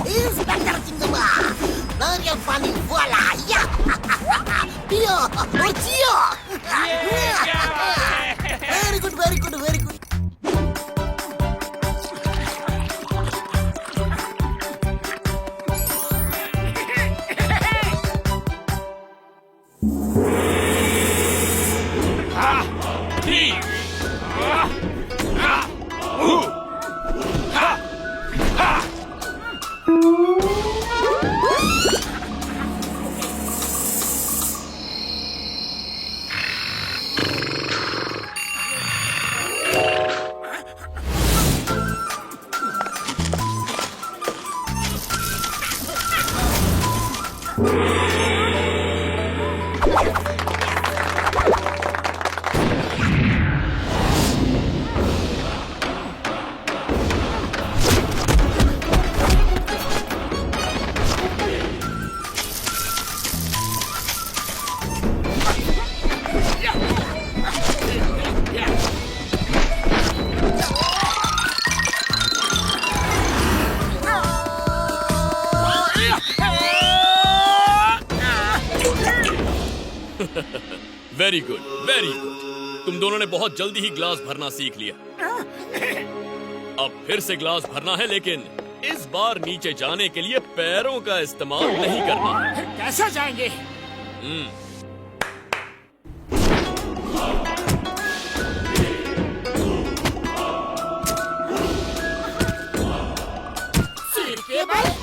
Inspector Cingema, naryal paling voila, ya. Pio, Orcio. Very good, very good, very good. Very good, very good. तुम दोनों ने बहुत जल्दी ही ग्लास भरना सीख लिया। अब फिर से ग्लास भरना है, लेकिन इस बार नीचे जाने के लिए पैरों का इस्तेमाल नहीं करना। फिर कैसे जाएंगे? सिर के बल।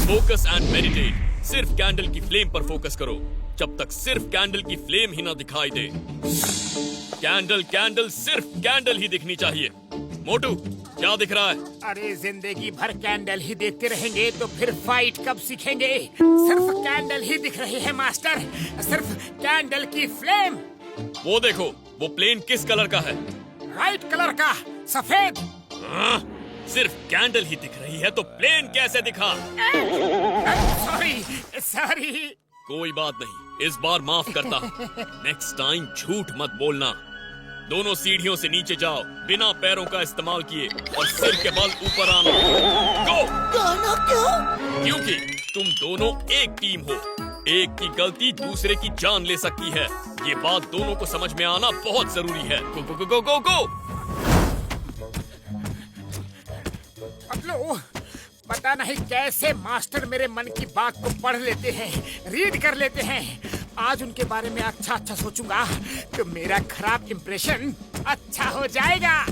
Focus and meditate. सिर्फ कैंडल की फ्लेम पर फोकस करो जब तक सिर्फ कैंडल की फ्लेम ही ना दिखाई दे। कैंडल कैंडल सिर्फ कैंडल ही दिखनी चाहिए। मोटू, क्या दिख रहा है? अरे जिंदगी भर कैंडल ही देखते रहेंगे तो फिर फाइट कब सीखेंगे? सिर्फ कैंडल ही दिख रही है मास्टर, सिर्फ कैंडल की फ्लेम। वो देखो, वो प्लेन किस कलर का है? राइट कलर का, सफेद। सिर्फ कैंडल ही दिख रही है तो प्लेन कैसे दिखा? Sorry sorry. कोई बात नहीं, इस बार माफ करता हूँ। नेक्स्ट टाइम झूठ मत बोलना। दोनों सीढ़ियों से नीचे जाओ बिना पैरों का इस्तेमाल किए और सिर के बल ऊपर आना। गो! दोनों क्यों? क्योंकि तुम दोनों एक टीम हो। एक की गलती दूसरे की जान ले सकती है। ये बात दोनों को समझ में आना बहुत जरूरी है। गो गो गो गो गो। पतलू, पता नहीं कैसे मास्टर मेरे मन की बात को पढ़ लेते हैं, रीड कर लेते हैं। आज उनके बारे में अच्छा अच्छा सोचूंगा तो मेरा खराब इंप्रेशन अच्छा हो जाएगा।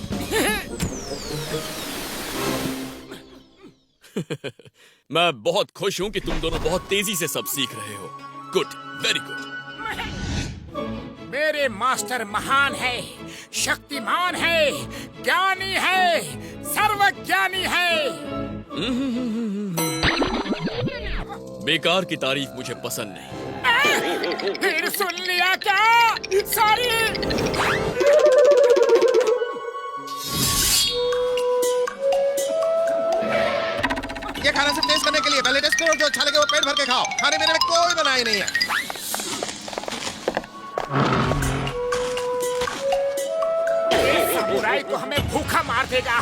मैं बहुत खुश हूँ कि तुम दोनों बहुत तेजी से सब सीख रहे हो। Good, very good. मेरे मास्टर महान है, शक्तिमान है, ज्ञानी है, सर्वज्ञानी है। बेकार की तारीफ मुझे पसंद नहीं। फिर सुन लिया क्या? सॉरी। ये खाना सिर्फ टेस्ट करने के लिए, पहले टेस्ट करो, जो अच्छा लगे वो पेट भर के खाओ। खाने पीने में कोई बनाई नहीं है। समुराई तो हमें भूखा मार देगा।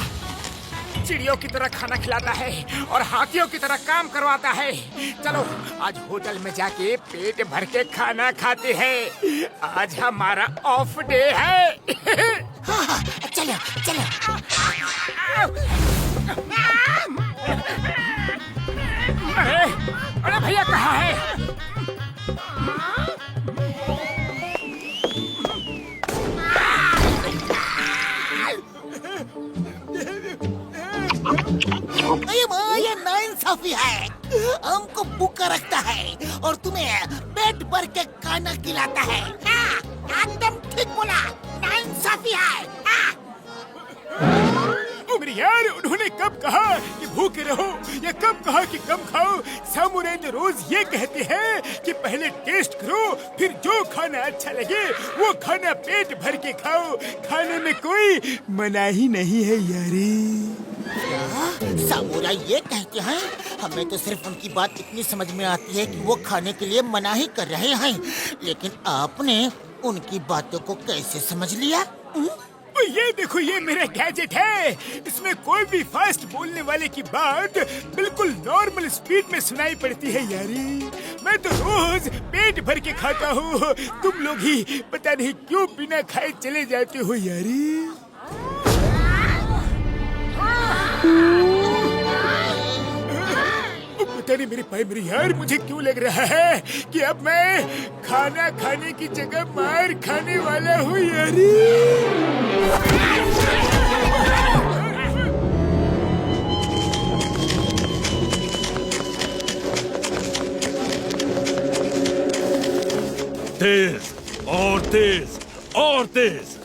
चिड़ियों की तरह खाना खिलाता है और हाथियों की तरह काम करवाता है। चलो आज होटल में जाके पेट भर के खाना खाते हैं। आज हमारा ऑफ डे है। चलो चलो। अरे भैया कहाँ है? ये नाइंसाफी है। हमको भूखा रखता है और तुम्हें पेट भर के खाना खिलाता है। एकदम ठीक बोला, नाइंसाफी है। मेरे यार, उन्होंने कब कहा कि भूखे रहो या कब कहा कि कम खाओ? सामुराई तो रोज ये कहते हैं कि पहले टेस्ट करो, फिर जो खाना अच्छा लगे वो खाना पेट भर के खाओ। खाने में कोई मनाही नहीं है यारी। सामुराई ये कहते हैं, हमें तो सिर्फ उनकी बात इतनी समझ में आती है कि वो खाने के लिए मनाही कर रहे हैं, लेकिन आपने उनकी बातों को कैसे समझ लिया? ये देखो, ये मेरा गैजेट है। इसमें कोई भी फास्ट बोलने वाले की बात बिल्कुल नॉर्मल स्पीड में सुनाई पड़ती है यारी। मैं तो रोज पेट भर के खाता हूँ। तुम लोग ही पता नहीं क्यों बिना खाए चले जाते हो यारी। पता नहीं मेरे भाई, मेरे यार, मुझे क्यों लग रहा है कि अब मैं खाना खाने की जगह मार खाने वाला हूँ यारी। तेज और तेज और तेज।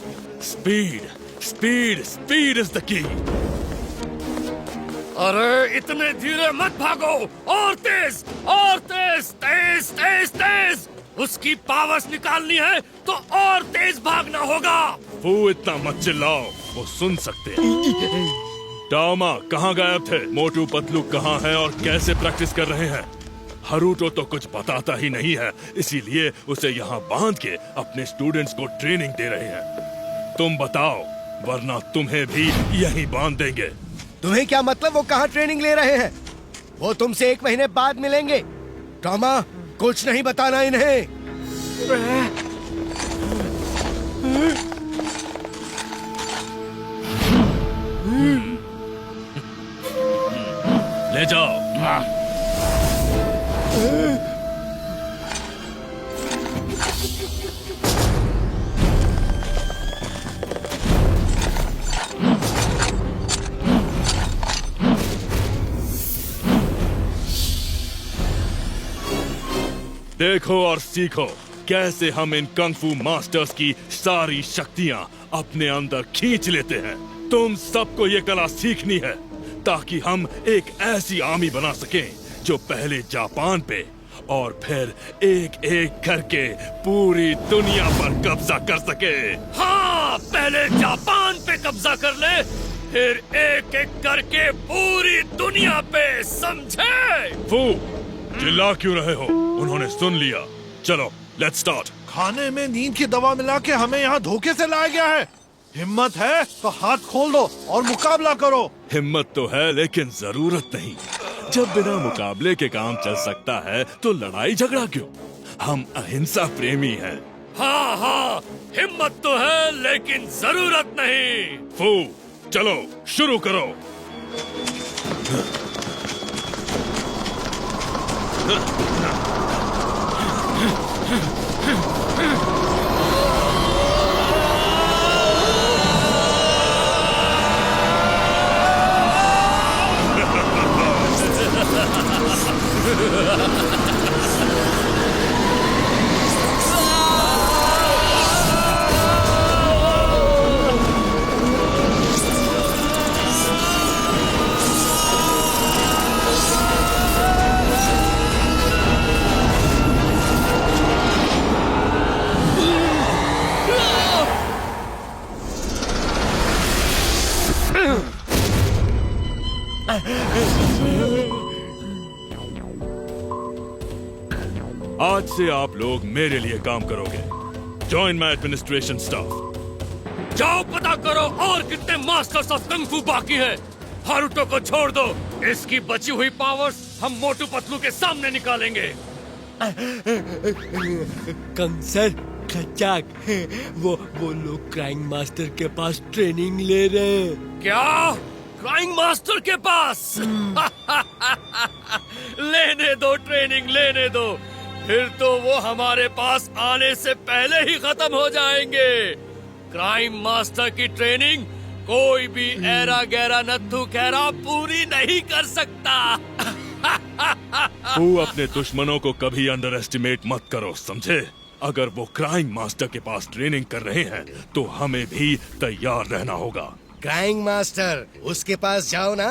Speed speed speed is the key. अरे इतने धीरे मत भागो, और तेज और तेज, तेज तेज तेज। उसकी पावर्स निकालनी है तो और तेज भागना होगा। वो इतना मत चिल्लाओ, वो सुन सकते हैं। टामा कहाँ गायब थे? मोटू पतलू कहाँ है और कैसे प्रैक्टिस कर रहे हैं? हरूटो तो कुछ बताता ही नहीं है, इसीलिए उसे यहाँ बांध के अपने स्टूडेंट्स को ट्रेनिंग दे रहे हैं। तुम बताओ, वरना तुम्हें भी यहीं बांध देंगे। तुम्हें क्या मतलब वो कहाँ ट्रेनिंग ले रहे हैं? वो तुमसे 1 महीने बाद मिलेंगे। टॉमा, कुछ नहीं बताना इन्हें। ले जाओ। देखो और सीखो कैसे हम इन कंगफू मास्टर्स की सारी शक्तियां अपने अंदर खींच लेते हैं। तुम सबको ये कला सीखनी है ताकि हम एक ऐसी आर्मी बना सकें जो पहले जापान पे और फिर एक एक करके पूरी दुनिया पर कब्जा कर सके। हाँ, पहले जापान पे कब्जा कर ले, फिर एक एक करके पूरी दुनिया पे, समझे? फू, चिल्ला क्यों रहे हो? उन्होंने सुन लिया। चलो, लेट्स स्टार्ट। खाने में नींद की दवा मिला के हमें यहाँ धोखे से लाया गया है। हिम्मत है तो हाथ खोल दो और मुकाबला करो। हिम्मत तो है लेकिन जरूरत नहीं। जब बिना मुकाबले के काम चल सकता है तो लड़ाई झगड़ा क्यों? हम अहिंसा प्रेमी हैं। हाँ हाँ, हिम्मत तो है लेकिन जरूरत नहीं। फू, चलो शुरू करो। आज से आप लोग मेरे लिए काम करोगे। Join my administration staff. जाओ पता करो और कितने मास्टर्स ऑफ कंग फू बाकी है। हारुतो को छोड़ दो, इसकी बची हुई पावर्स हम मोटू पतलू के सामने निकालेंगे। कंग सर, खचाक, वो लोग क्राइंग मास्टर के पास ट्रेनिंग ले रहे हैं। क्या? क्राइंग मास्टर के पास? लेने दो, ट्रेनिंग लेने दो, फिर तो वो हमारे पास आने से पहले ही खत्म हो जाएंगे। क्राइम मास्टर की ट्रेनिंग कोई भी ऐरा गैरा नत्थु खैरा पूरी नहीं कर सकता। तू अपने दुश्मनों को कभी अंडर एस्टिमेट मत करो, समझे? अगर वो क्राइम मास्टर के पास ट्रेनिंग कर रहे हैं तो हमें भी तैयार रहना होगा। क्राइंग मास्टर, उसके पास जाओ ना।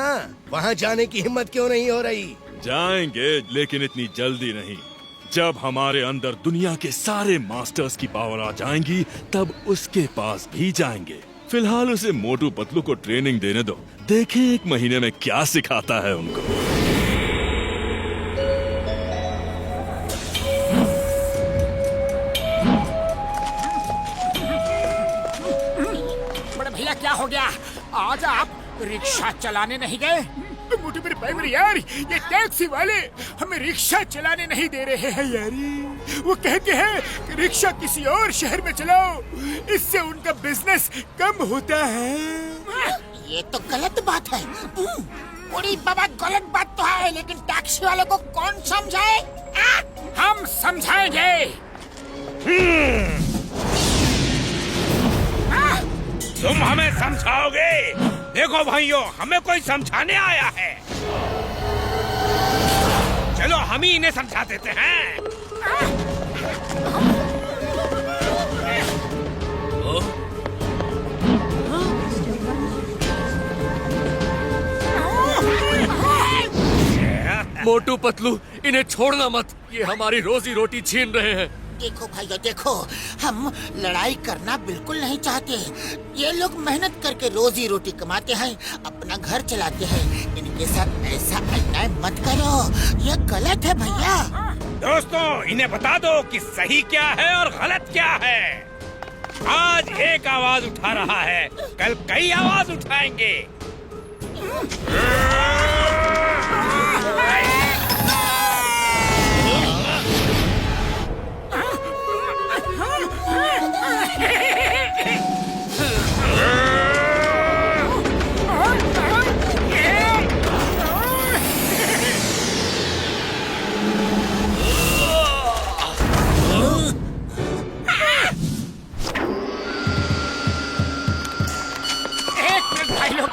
वहाँ जाने की हिम्मत क्यों नहीं हो रही? जाएंगे, लेकिन इतनी जल्दी नहीं। जब हमारे अंदर दुनिया के सारे मास्टर्स की पावर आ जाएंगी तब उसके पास भी जाएंगे। फिलहाल उसे मोटू पतलू को ट्रेनिंग देने दो, देखें 1 महीने में क्या सिखाता है उनको। बड़े भैया क्या हो गया? आज आप रिक्शा चलाने नहीं गए? मोटू मेरे भाई, मेरे यार, ये टैक्सी वाले हमें रिक्शा चलाने नहीं दे रहे हैं यारी। वो कहते हैं कि रिक्शा किसी और शहर में चलाओ, इससे उनका बिजनेस कम होता है। ये तो गलत बात है। बड़ी बाबा, गलत बात तो है, लेकिन टैक्सी वाले को कौन समझाए? हम समझाएंगे। तुम हमें समझाओगे? देखो भाइयों, हमें कोई समझाने आया है। चलो हम ही इन्हें समझा देते हैं। मोटू पतलू, इन्हें छोड़ना मत, ये हमारी रोजी रोटी छीन रहे हैं। देखो भाइयों, देखो, हम लड़ाई करना बिल्कुल नहीं चाहते। ये लोग मेहनत करके रोजी रोटी कमाते हैं, अपना घर चलाते हैं। इनके साथ ऐसा अन्याय मत करो, ये गलत है भैया। दोस्तों, इन्हें बता दो कि सही क्या है और गलत क्या है। आज एक आवाज उठा रहा है, कल कई आवाज उठाएंगे।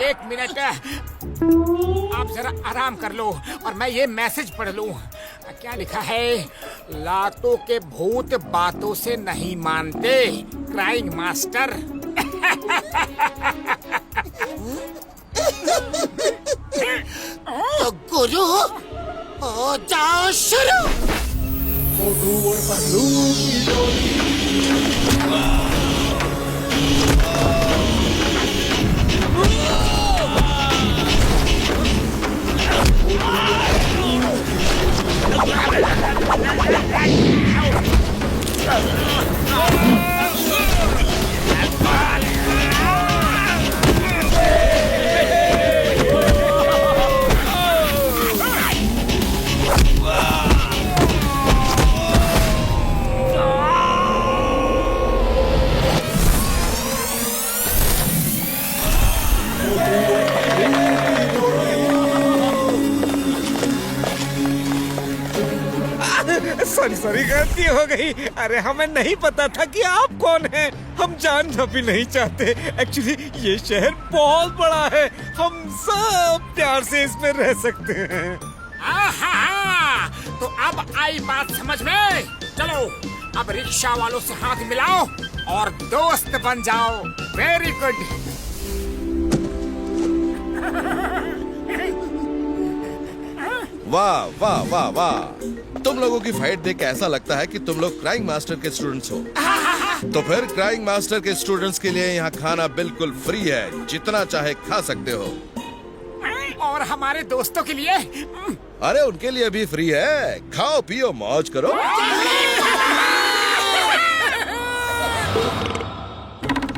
एक मिनट, आप जरा आराम कर लो और मैं ये मैसेज पढ़ लूं। क्या लिखा है? लातों के भूत बातों से नहीं मानते, क्राइंग मास्टर। तो गुरु हो जाओ शुरू। मोटू और पतलू की जोड़ी। सॉरी, गलती हो गई। अरे हमें नहीं पता था कि आप कौन हैं। हम जानना भी नहीं चाहते। एक्चुअली ये शहर बहुत बड़ा है, हम सब प्यार से इसमें रह सकते हैं। तो अब आई बात समझ में। चलो अब रिक्शा वालों से हाथ मिलाओ और दोस्त बन जाओ। Very good. वाह वाह वाह वाह, तुम लोगों की फाइट देख के ऐसा लगता है कि तुम लोग क्राइंग मास्टर के स्टूडेंट्स हो। तो फिर क्राइंग मास्टर के स्टूडेंट्स के लिए यहाँ खाना बिल्कुल फ्री है, जितना चाहे खा सकते हो। और हमारे दोस्तों के लिए? अरे उनके लिए भी फ्री है, खाओ पियो मौज करो।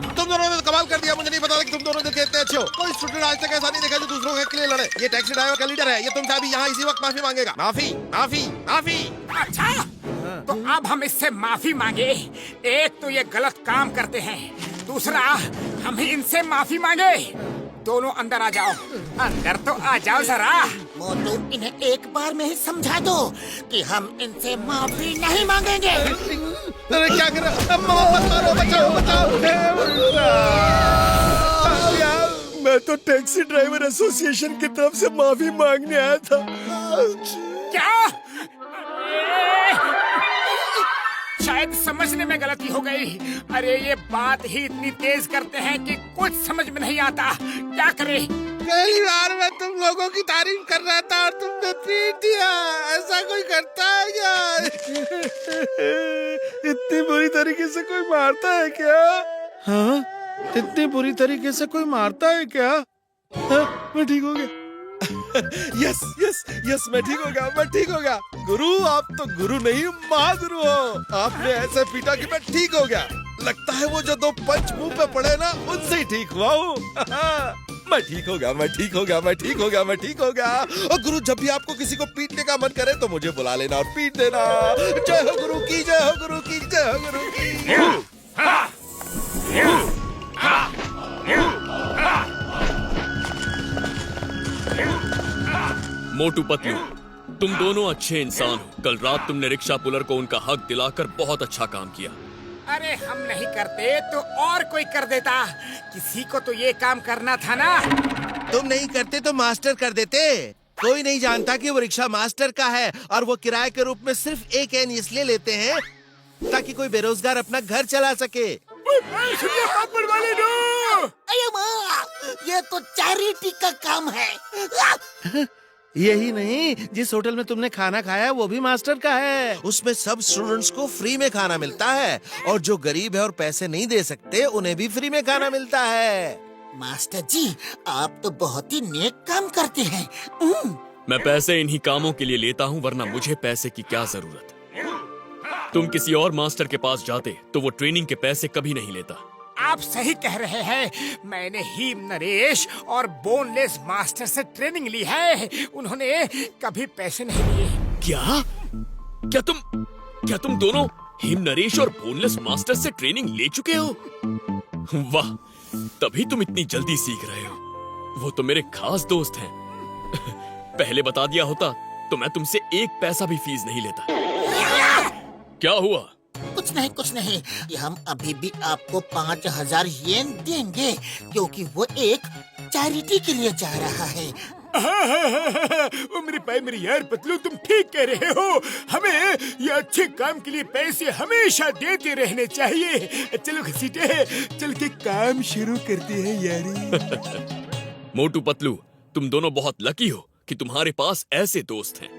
तुम दोनों ने तो कमाल कर दिया, मुझे नहीं पता था कि तुम दोनों दिल के इतने अच्छे हो। कोई स्टूडेंट आज तक ऐसा नहीं देखा जो दूसरों के लिए लड़े। ये टैक्सी ड्राइवर का लीडर है, ये तुमसे अभी यहाँ इसी वक्त माफी मांगेगा। माफी माफी माफी। अच्छा, तो अब हम इससे माफी मांगे। एक तो ये गलत काम करते हैं, दूसरा हम ही इनसे माफी मांगे। दोनों अंदर आ जाओ, अंदर तो आ जाओ जरा। मोटू, इन्हें एक बार में ही समझा दो कि हम इनसे माफी नहीं मांगेंगे। अरे क्या कर रहा है? मत मारो, बचाओ बचाओ। मैं तो टैक्सी ड्राइवर एसोसिएशन की तरफ से माफी मांगने आया था। क्या? शायद समझने में गलती हो गई। अरे ये बात ही इतनी तेज करते हैं कि कुछ समझ में नहीं आता। क्या करें? पहली बार मैं तुम लोगों की तारीफ कर रहा था और तुमने पीट दिया। ऐसा कोई करता है क्या? इतनी बुरी तरीके से कोई मारता है क्या? हाँ, इतनी बुरी तरीके से कोई मारता है क्या? हाँ, मैं ठीक हो गया। यस यस यस, मैं ठीक हो गया, मैं ठीक हो गया। गुरु, आप तो गुरु नहीं महागुरु हो। आपने ऐसे पीटा कि मैं ठीक हो गया। लगता है वो जो 2 पंच मुंह पे पड़े ना, उनसे ही ठीक हुआ हूँ। मैं ठीक हो गया, मैं ठीक हो गया, मैं ठीक हो गया, मैं ठीक हो गया। और गुरु, जब भी आपको किसी को पीटने का मन करे तो मुझे बुला लेना और पीट देना। जय हो गुरु की, जय हो गुरु की, जय हो गुरु की। मोटू पतलू, तुम दोनों अच्छे इंसान हो। कल रात तुमने रिक्शा पुलर को उनका हक दिलाकर बहुत अच्छा काम किया। अरे हम नहीं करते तो और कोई कर देता। किसी को तो ये काम करना था ना। तुम नहीं करते तो मास्टर कर देते। कोई नहीं जानता कि वो रिक्शा मास्टर का है और वो किराए के रूप में सिर्फ 1 एन इसलिए लेते हैं ताकि कोई बेरोजगार अपना घर चला सके। अरे माँ, ये तो चैरिटी का काम है। यही नहीं, जिस होटल में तुमने खाना खाया वो भी मास्टर का है। उसमें सब स्टूडेंट्स को फ्री में खाना मिलता है और जो गरीब है और पैसे नहीं दे सकते उन्हें भी फ्री में खाना मिलता है। मास्टर जी, आप तो बहुत ही नेक काम करते हैं। मैं पैसे इन्हीं कामों के लिए लेता हूँ, वरना मुझे पैसे की क्या जरूरत। तुम किसी और मास्टर के पास जाते तो वो ट्रेनिंग के पैसे कभी नहीं लेता। आप सही कह रहे हैं। मैंने हीम नरेश और बोनलेस मास्टर से ट्रेनिंग ली है। उन्होंने कभी पैसे नहीं लिए। क्या? क्या तुम दोनों हीम नरेश और बोनलेस मास्टर से ट्रेनिंग ले चुके हो? वाह, तभी तुम इतनी जल्दी सीख रहे हो। वो तो मेरे खास दोस्त हैं। पहले बता दिया होता तो मैं तुमसे 1 पैसा भी फीस नहीं लेता। क्या हुआ? कुछ नहीं, ये हम अभी भी आपको 5000 येन देंगे क्योंकि वो एक चैरिटी के लिए जा रहा है। मेरे भाई, मेरे यार पतलू, तुम ठीक कह रहे हो। हमें ये अच्छे काम के लिए पैसे हमेशा देते रहने चाहिए। चलो घसीटे, चल के काम शुरू करते हैं यारी। मोटू पतलू, तुम दोनों बहुत लकी हो कि तुम्हारे पास ऐसे दोस्त हैं।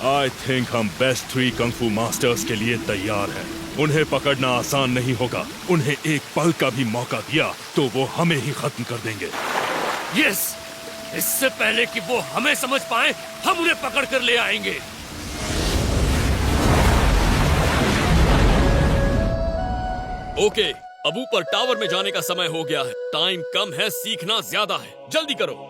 आई थिंक हम बेस्ट 3 कंफू मास्टर्स के लिए तैयार हैं। उन्हें पकड़ना आसान नहीं होगा। उन्हें एक पल का भी मौका दिया तो वो हमें ही खत्म कर देंगे। यस, इससे पहले कि वो हमें समझ पाए, हम उन्हें पकड़ कर ले आएंगे। ओके, अब ऊपर टावर में जाने का समय हो गया है। टाइम कम है, सीखना ज्यादा है। जल्दी करो।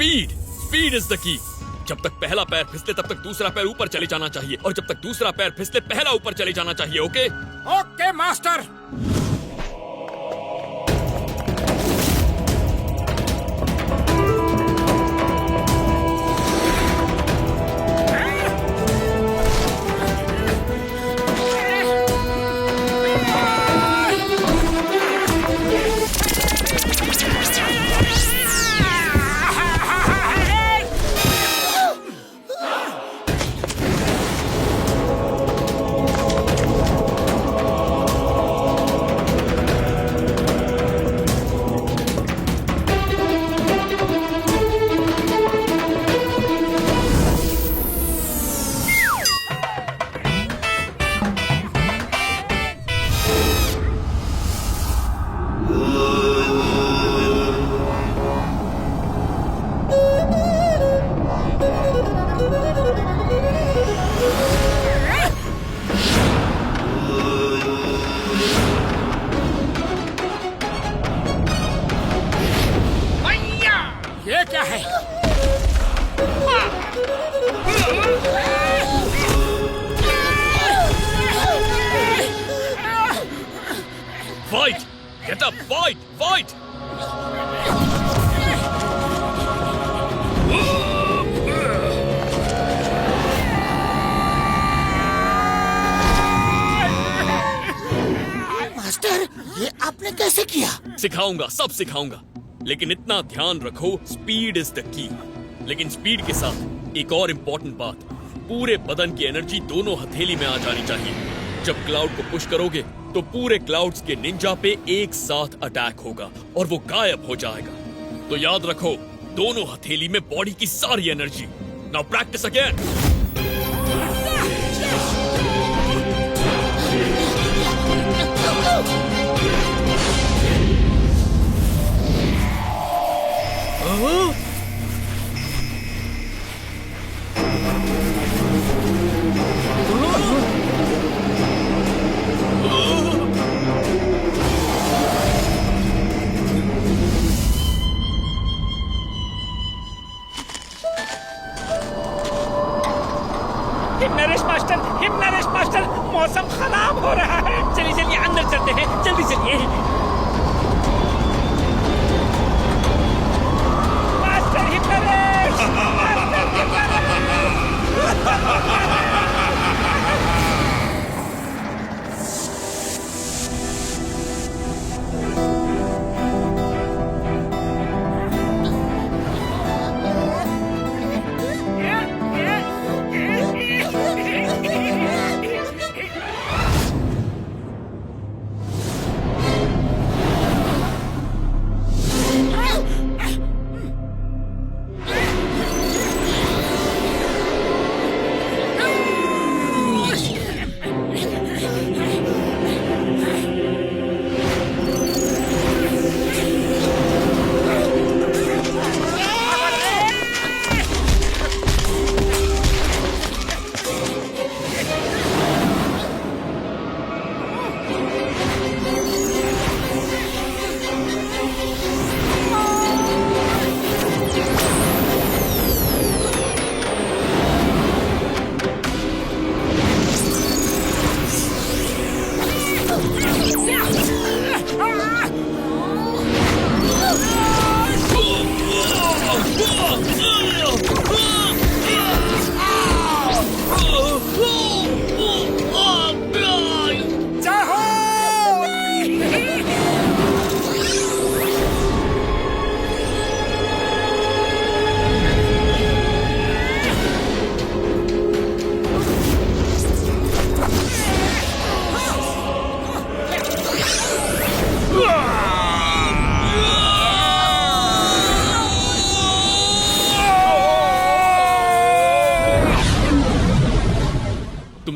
स्पीड स्पीड इज द की। जब तक पहला पैर फिसले तब तक दूसरा पैर ऊपर चले जाना चाहिए, और जब तक दूसरा पैर फिसले पहला ऊपर चले जाना चाहिए। Okay okay master. ये क्या है? Fight, get up, fight fight. Master, ये आपने कैसे किया? सिखाऊंगा, सब सिखाऊंगा, लेकिन इतना ध्यान रखो, स्पीड इज द की। लेकिन स्पीड के साथ एक और इम्पोर्टेंट बात, पूरे बदन की एनर्जी दोनों हथेली में आ जानी चाहिए। जब क्लाउड को पुश करोगे तो पूरे क्लाउड्स के निंजा पे एक साथ अटैक होगा और वो गायब हो जाएगा। तो याद रखो, दोनों हथेली में बॉडी की सारी energy. Now practice again. Naresh master, मौसम खराब हो रहा है। चलिए चलिए अंदर चलते हैं, जल्दी चलिए। Master Himnaresh, master Himnaresh.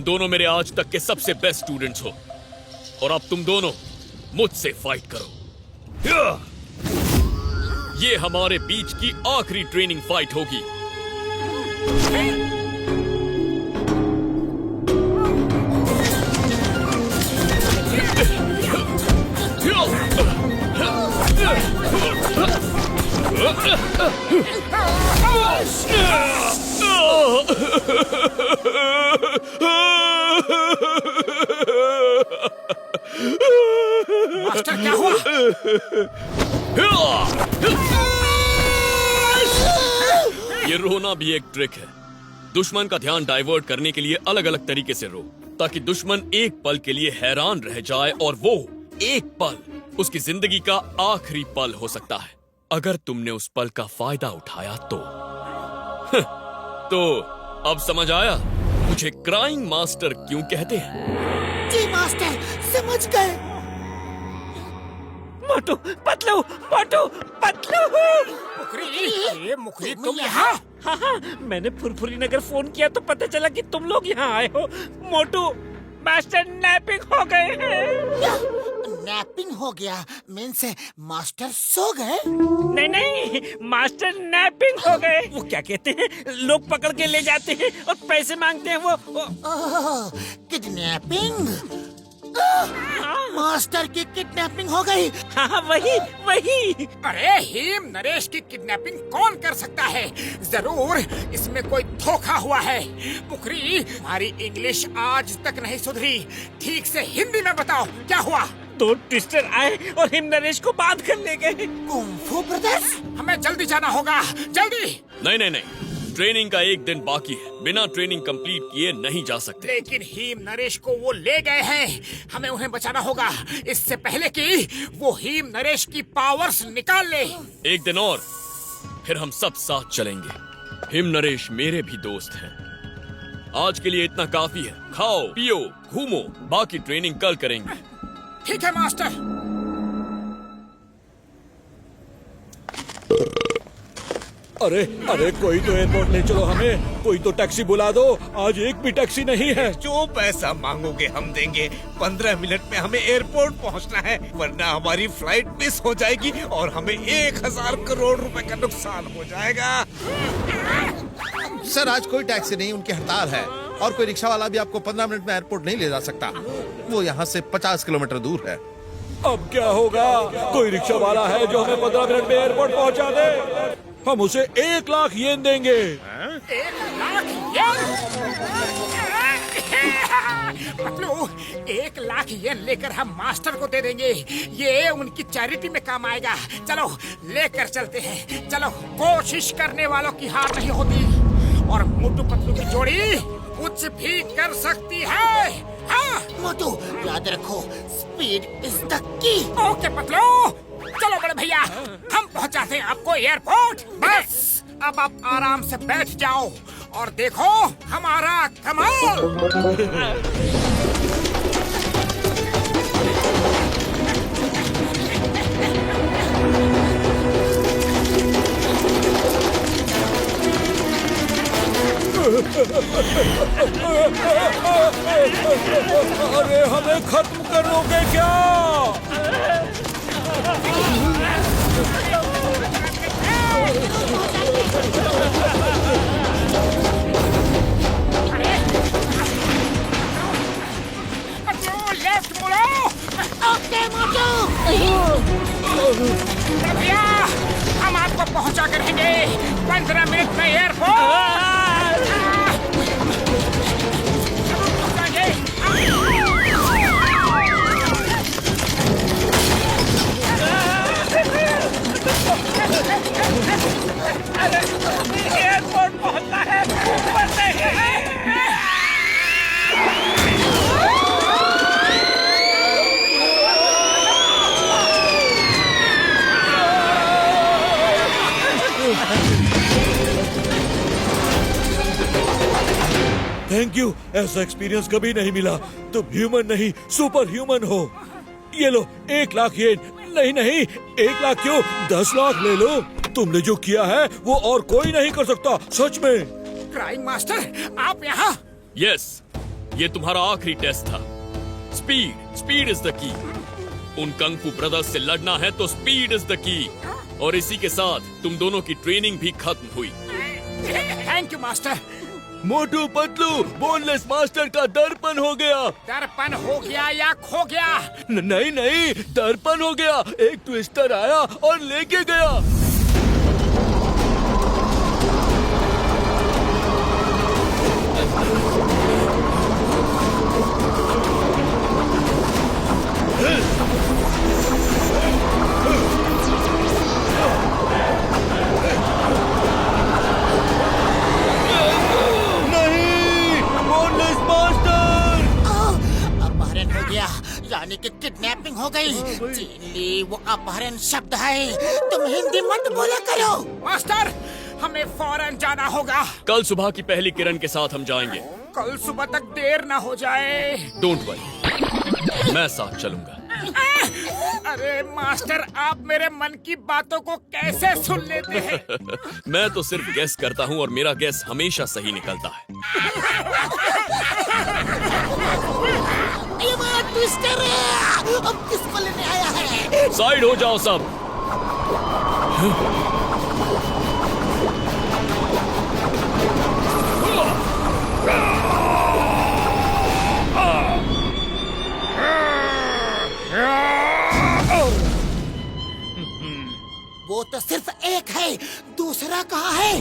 दोनों मेरे आज तक के सबसे बेस्ट स्टूडेंट्स हो और अब तुम दोनों मुझसे फाइट करो। ये हमारे बीच की आखिरी ट्रेनिंग फाइट होगी। मास्टर क्या हुआ? ये रोना भी एक ट्रिक है। दुश्मन का ध्यान डाइवर्ट करने के लिए अलग अलग तरीके से रो, ताकि दुश्मन एक पल के लिए हैरान रह जाए और वो एक पल उसकी जिंदगी का आखिरी पल हो सकता है। अगर तुमने उस पल का फायदा उठाया तो अब समझ आया मुझे क्राइंग मास्टर क्यों कहते हैं। जी मास्टर, समझ गए। मोटू पतलू, मोटू पतलू। ये मुखरी तुम यहाँ? हाँ हाँ, मैंने फुरफुरी नगर फोन किया तो पता चला कि तुम लोग यहाँ आए हो। मोटू, मास्टर नैपिंग हो गए हैं। नैपिंग हो गया मीन्स मास्टर सो गए? नहीं नहीं, मास्टर नैपिंग हो गए। वो क्या कहते हैं, लोग पकड़ के ले जाते हैं और पैसे मांगते हैं वो किडनैपिंग? मास्टर की किडनैपिंग हो गई। हाँ वही। अरे हीम नरेश की किडनैपिंग कौन कर सकता है? जरूर इसमें कोई धोखा हुआ है। मुखरी, हमारी इंग्लिश आज तक नहीं सुधरी। ठीक से हिंदी में बताओ क्या हुआ? 2 ट्विस्टर आए और हिम नरेश को बांध कर ले गए। Kung fu brothers? हमें जल्दी जाना होगा, जल्दी। नहीं, ट्रेनिंग का एक दिन बाकी है। बिना ट्रेनिंग कंप्लीट किए नहीं जा सकते। लेकिन हीम नरेश को वो ले गए हैं, हमें उन्हें बचाना होगा इससे पहले कि वो हीम नरेश की पावर्स निकाल ले। एक दिन और फिर हम सब साथ चलेंगे। हिम नरेश मेरे भी दोस्त हैं। आज के लिए इतना काफी है। खाओ पियो घूमो, बाकी ट्रेनिंग कल करेंगे। ठीक है मास्टर। अरे कोई तो एयरपोर्ट ले चलो हमें, कोई तो टैक्सी बुला दो। आज एक भी टैक्सी नहीं है। जो पैसा मांगोगे हम देंगे। 15 मिनट में हमें एयरपोर्ट पहुंचना है, वरना हमारी फ्लाइट मिस हो जाएगी और हमें 1000 करोड़ रुपए का नुकसान हो जाएगा। सर, आज कोई टैक्सी नहीं, उनकी हड़ताल है और कोई रिक्शा वाला भी आपको 15 मिनट में एयरपोर्ट नहीं ले जा सकता। वो यहाँ से 50 किलोमीटर दूर है। अब क्या होगा? कोई रिक्शा वाला है जो हमें 15 मिनट में एयरपोर्ट पहुँचा दे? हम उसे 1 लाख येन देंगे। 1 लाख येन? पतलू, 1 लाख येन लेकर हम मास्टर को दे देंगे। ये उनकी चैरिटी में काम आएगा। चलो लेकर चलते हैं। चलो, कोशिश करने वालों की हार नहीं होती और मोटू पतलू की जोड़ी कुछ भी कर सकती है। हाँ मोटू, याद रखो, स्पीड इज द की। ओके पतलू, चलो बड़े भैया, हम पहुंचाते हैं आपको एयरपोर्ट। बस अब आप आराम से बैठ जाओ और देखो हमारा कमाल। अरे हमें खत्म करोगे क्या? लेफ्ट मुड़ो। ओके मोटू। भैया, हम आपको पहुंचा कर रहेंगे 15 मिनट में एयरपोर्ट। एयरपोर्ट पहुंचना है। थैंक यू, ऐसा एक्सपीरियंस कभी नहीं मिला। तुम ह्यूमन नहीं, सुपर ह्यूमन हो। ये लो 1 लाख येन। नहीं, 1 लाख क्यों, 10 लाख ले लो। तुमने जो किया है वो और कोई नहीं कर सकता, सच में। क्राइंग मास्टर, आप यहाँ? यस, ये तुम्हारा आखिरी टेस्ट था। स्पीड इज द की। उन कंग-फू ब्रदर्स से लड़ना है तो स्पीड इज द की। और इसी के साथ तुम दोनों की ट्रेनिंग भी खत्म हुई। Thank you master. Motu Patlu, boneless master का दर्पण हो गया। दर्पण हो गया या खो गया? नहीं, दर्पण हो गया। एक ट्विस्टर आया और लेके गया। चीनली की किडनैपिंग हो गई। चीनली वो अपहरण शब्द है, तुम हिंदी मत बोला करो। मास्टर, हमें फौरन जाना होगा। कल सुबह की पहली किरण के साथ हम जाएंगे। कल सुबह तक देर ना हो जाए। डोंट वरी, मैं साथ चलूंगा। अरे मास्टर, आप मेरे मन की बातों को कैसे सुन लेते हैं? मैं तो सिर्फ गेस करता हूँ और मेरा गेस हमेशा सही निकलता है। ये बात ट्विस्टर है। अब किसको लेने आया है? साइड हो जाओ सब। वो तो सिर्फ एक है, दूसरा कहाँ है?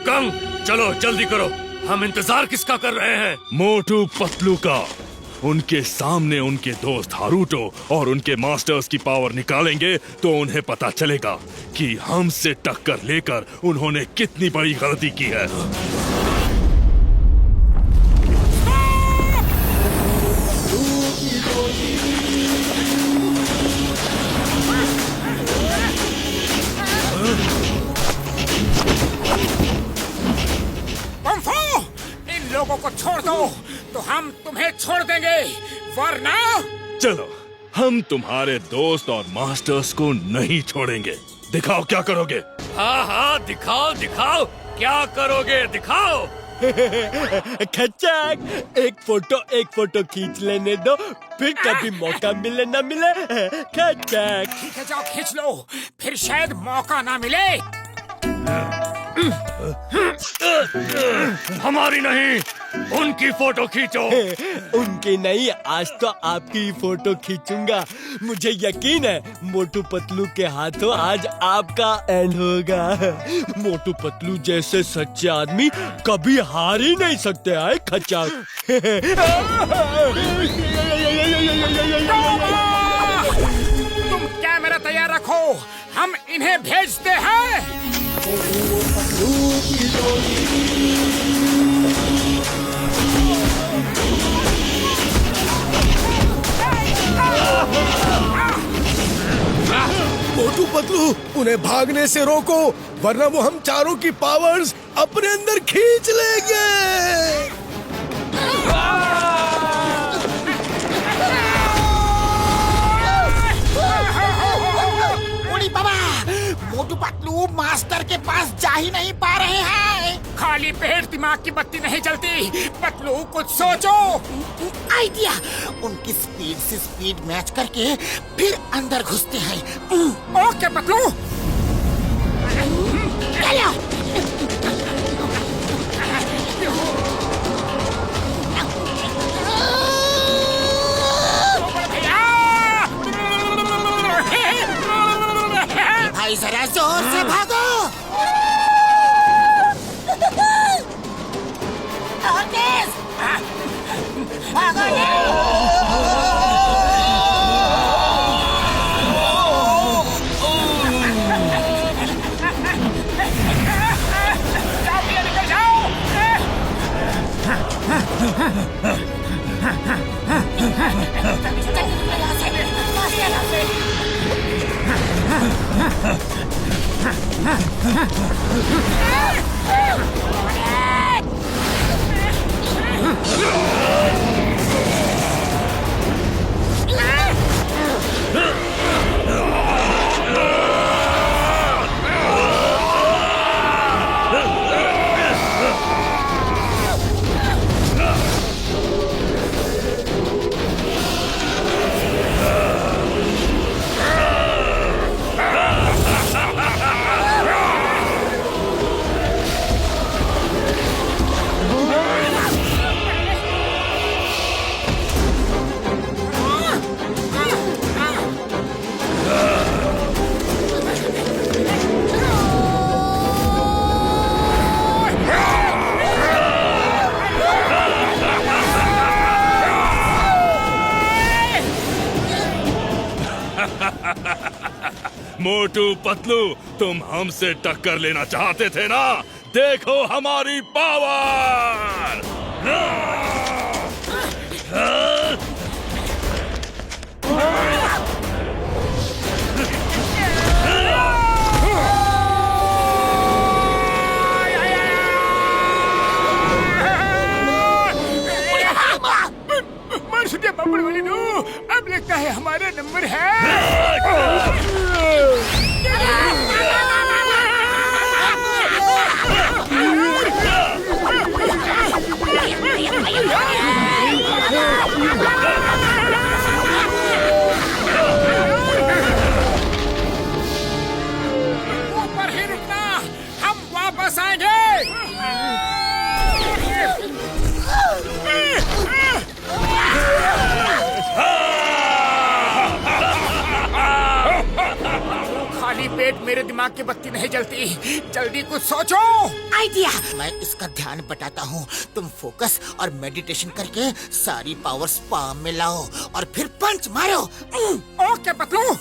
कंग, चलो जल्दी करो, हम इंतजार किसका कर रहे हैं? मोटू पतलू का। उनके सामने उनके दोस्त हारूटो और उनके मास्टर्स की पावर निकालेंगे तो उन्हें पता चलेगा कि हमसे टक्कर लेकर उन्होंने कितनी बड़ी गलती की है। इन लोगों को छोड़ दो तो हम तुम्हें छोड़ देंगे, वरना चलो, हम तुम्हारे दोस्त और मास्टर्स को नहीं छोड़ेंगे। दिखाओ क्या करोगे। हाँ हाँ, दिखाओ दिखाओ, क्या करोगे दिखाओ। खच्चक, एक फोटो खींच लेने दो, फिर कभी मौका मिले ना मिले। खच्चक, ठीक है, जाओ खींच लो, फिर शायद मौका ना मिले। हमारी नहीं, उनकी फोटो खींचो। उनकी नहीं, आज तो आपकी ही फोटो खींचूंगा। मुझे यकीन है मोटू पतलू के हाथों आज आपका एंड होगा। मोटू पतलू जैसे सच्चे आदमी कभी हार ही नहीं सकते हैं खच्चक। तुम कैमरा तैयार रखो, हम इन्हें भेजते हैं। मोटू पतलू, उन्हें भागने से रोको, वरना वो हम चारों की पावर्स अपने अंदर खींच लेंगे। उड़ी बाबा, मोटू पतलू मास्टर के पास जा ही नहीं पा रहे हैं। खाली पेट दिमाग की बत्ती नहीं जलती। पतलू, कुछ सोचो। आइडिया, उनकी स्पीड से स्पीड मैच करके फिर अंदर घुसते हैं। ओके पतलू। चलो। भाई जरा जोर से भागो। मोटू पतलू, तुम हमसे टक्कर लेना चाहते थे ना? देखो हमारी पावर! अब लगता है हमारा नंबर है। ऊपर ही रुकना, हम वापस आएंगे। खाली पेट मेरे दिमाग की बत्ती नहीं जलती, जल्दी कुछ सोचो। आइडिया, मैं इसका ध्यान बटाता हूँ। तुम फोकस और मेडिटेशन करके सारी पावर्स पाम में लाओ और फिर पंच मारो। ओके पतलू।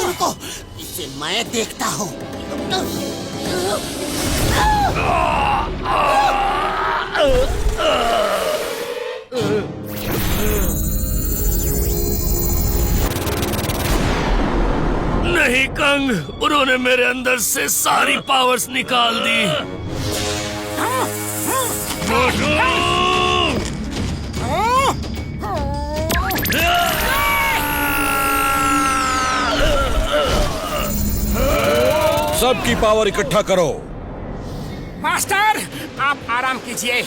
रुको, इसे मैं देखता हूँ। नहीं कंग, उन्होंने मेरे अंदर से सारी पावर्स निकाल दी। सबकी पावर इकट्ठा करो। मास्टर, आप आराम कीजिए।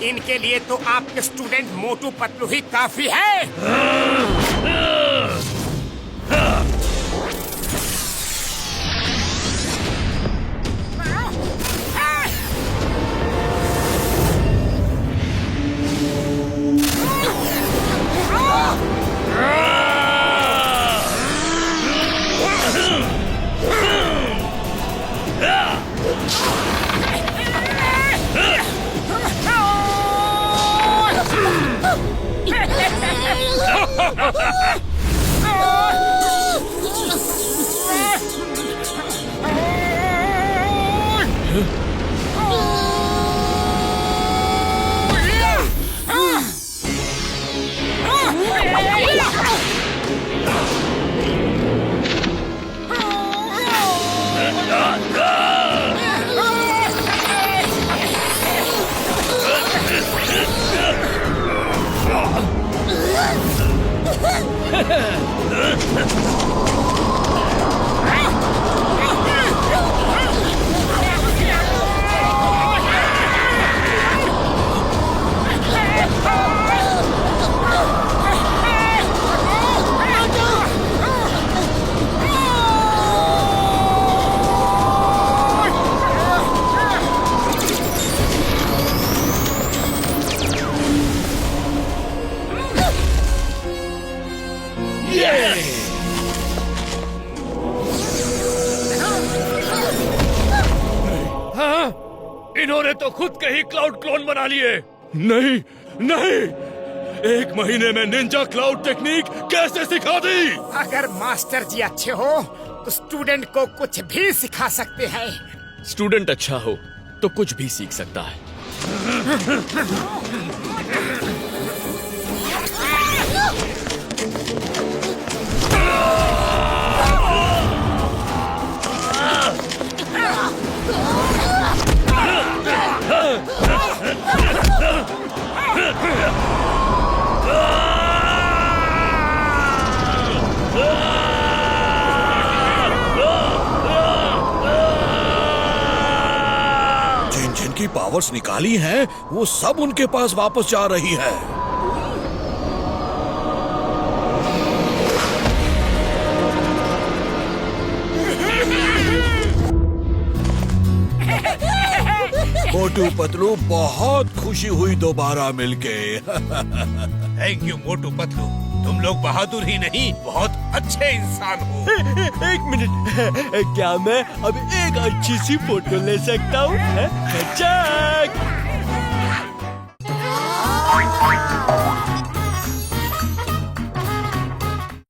इनके लिए तो आपके स्टूडेंट मोटू पतलू ही काफी है। इन्होंने तो खुद के ही क्लाउड क्लोन बना लिए। नहीं नहीं, 1 महीने में निंजा क्लाउड टेक्निक कैसे सिखा दी? अगर मास्टर जी अच्छे हो तो स्टूडेंट को कुछ भी सिखा सकते हैं। स्टूडेंट अच्छा हो तो कुछ भी सीख सकता है। पावर्स निकाली हैं वो सब उनके पास वापस जा रही है। मोटू पतलू, बहुत खुशी हुई दोबारा मिलके। थैंक यू मोटू पतलू, तुम लोग बहादुर ही नहीं बहुत अच्छे इंसान हो। एक मिनट, क्या मैं अब एक अच्छी सी फोटो ले सकता हूँ? खचाक!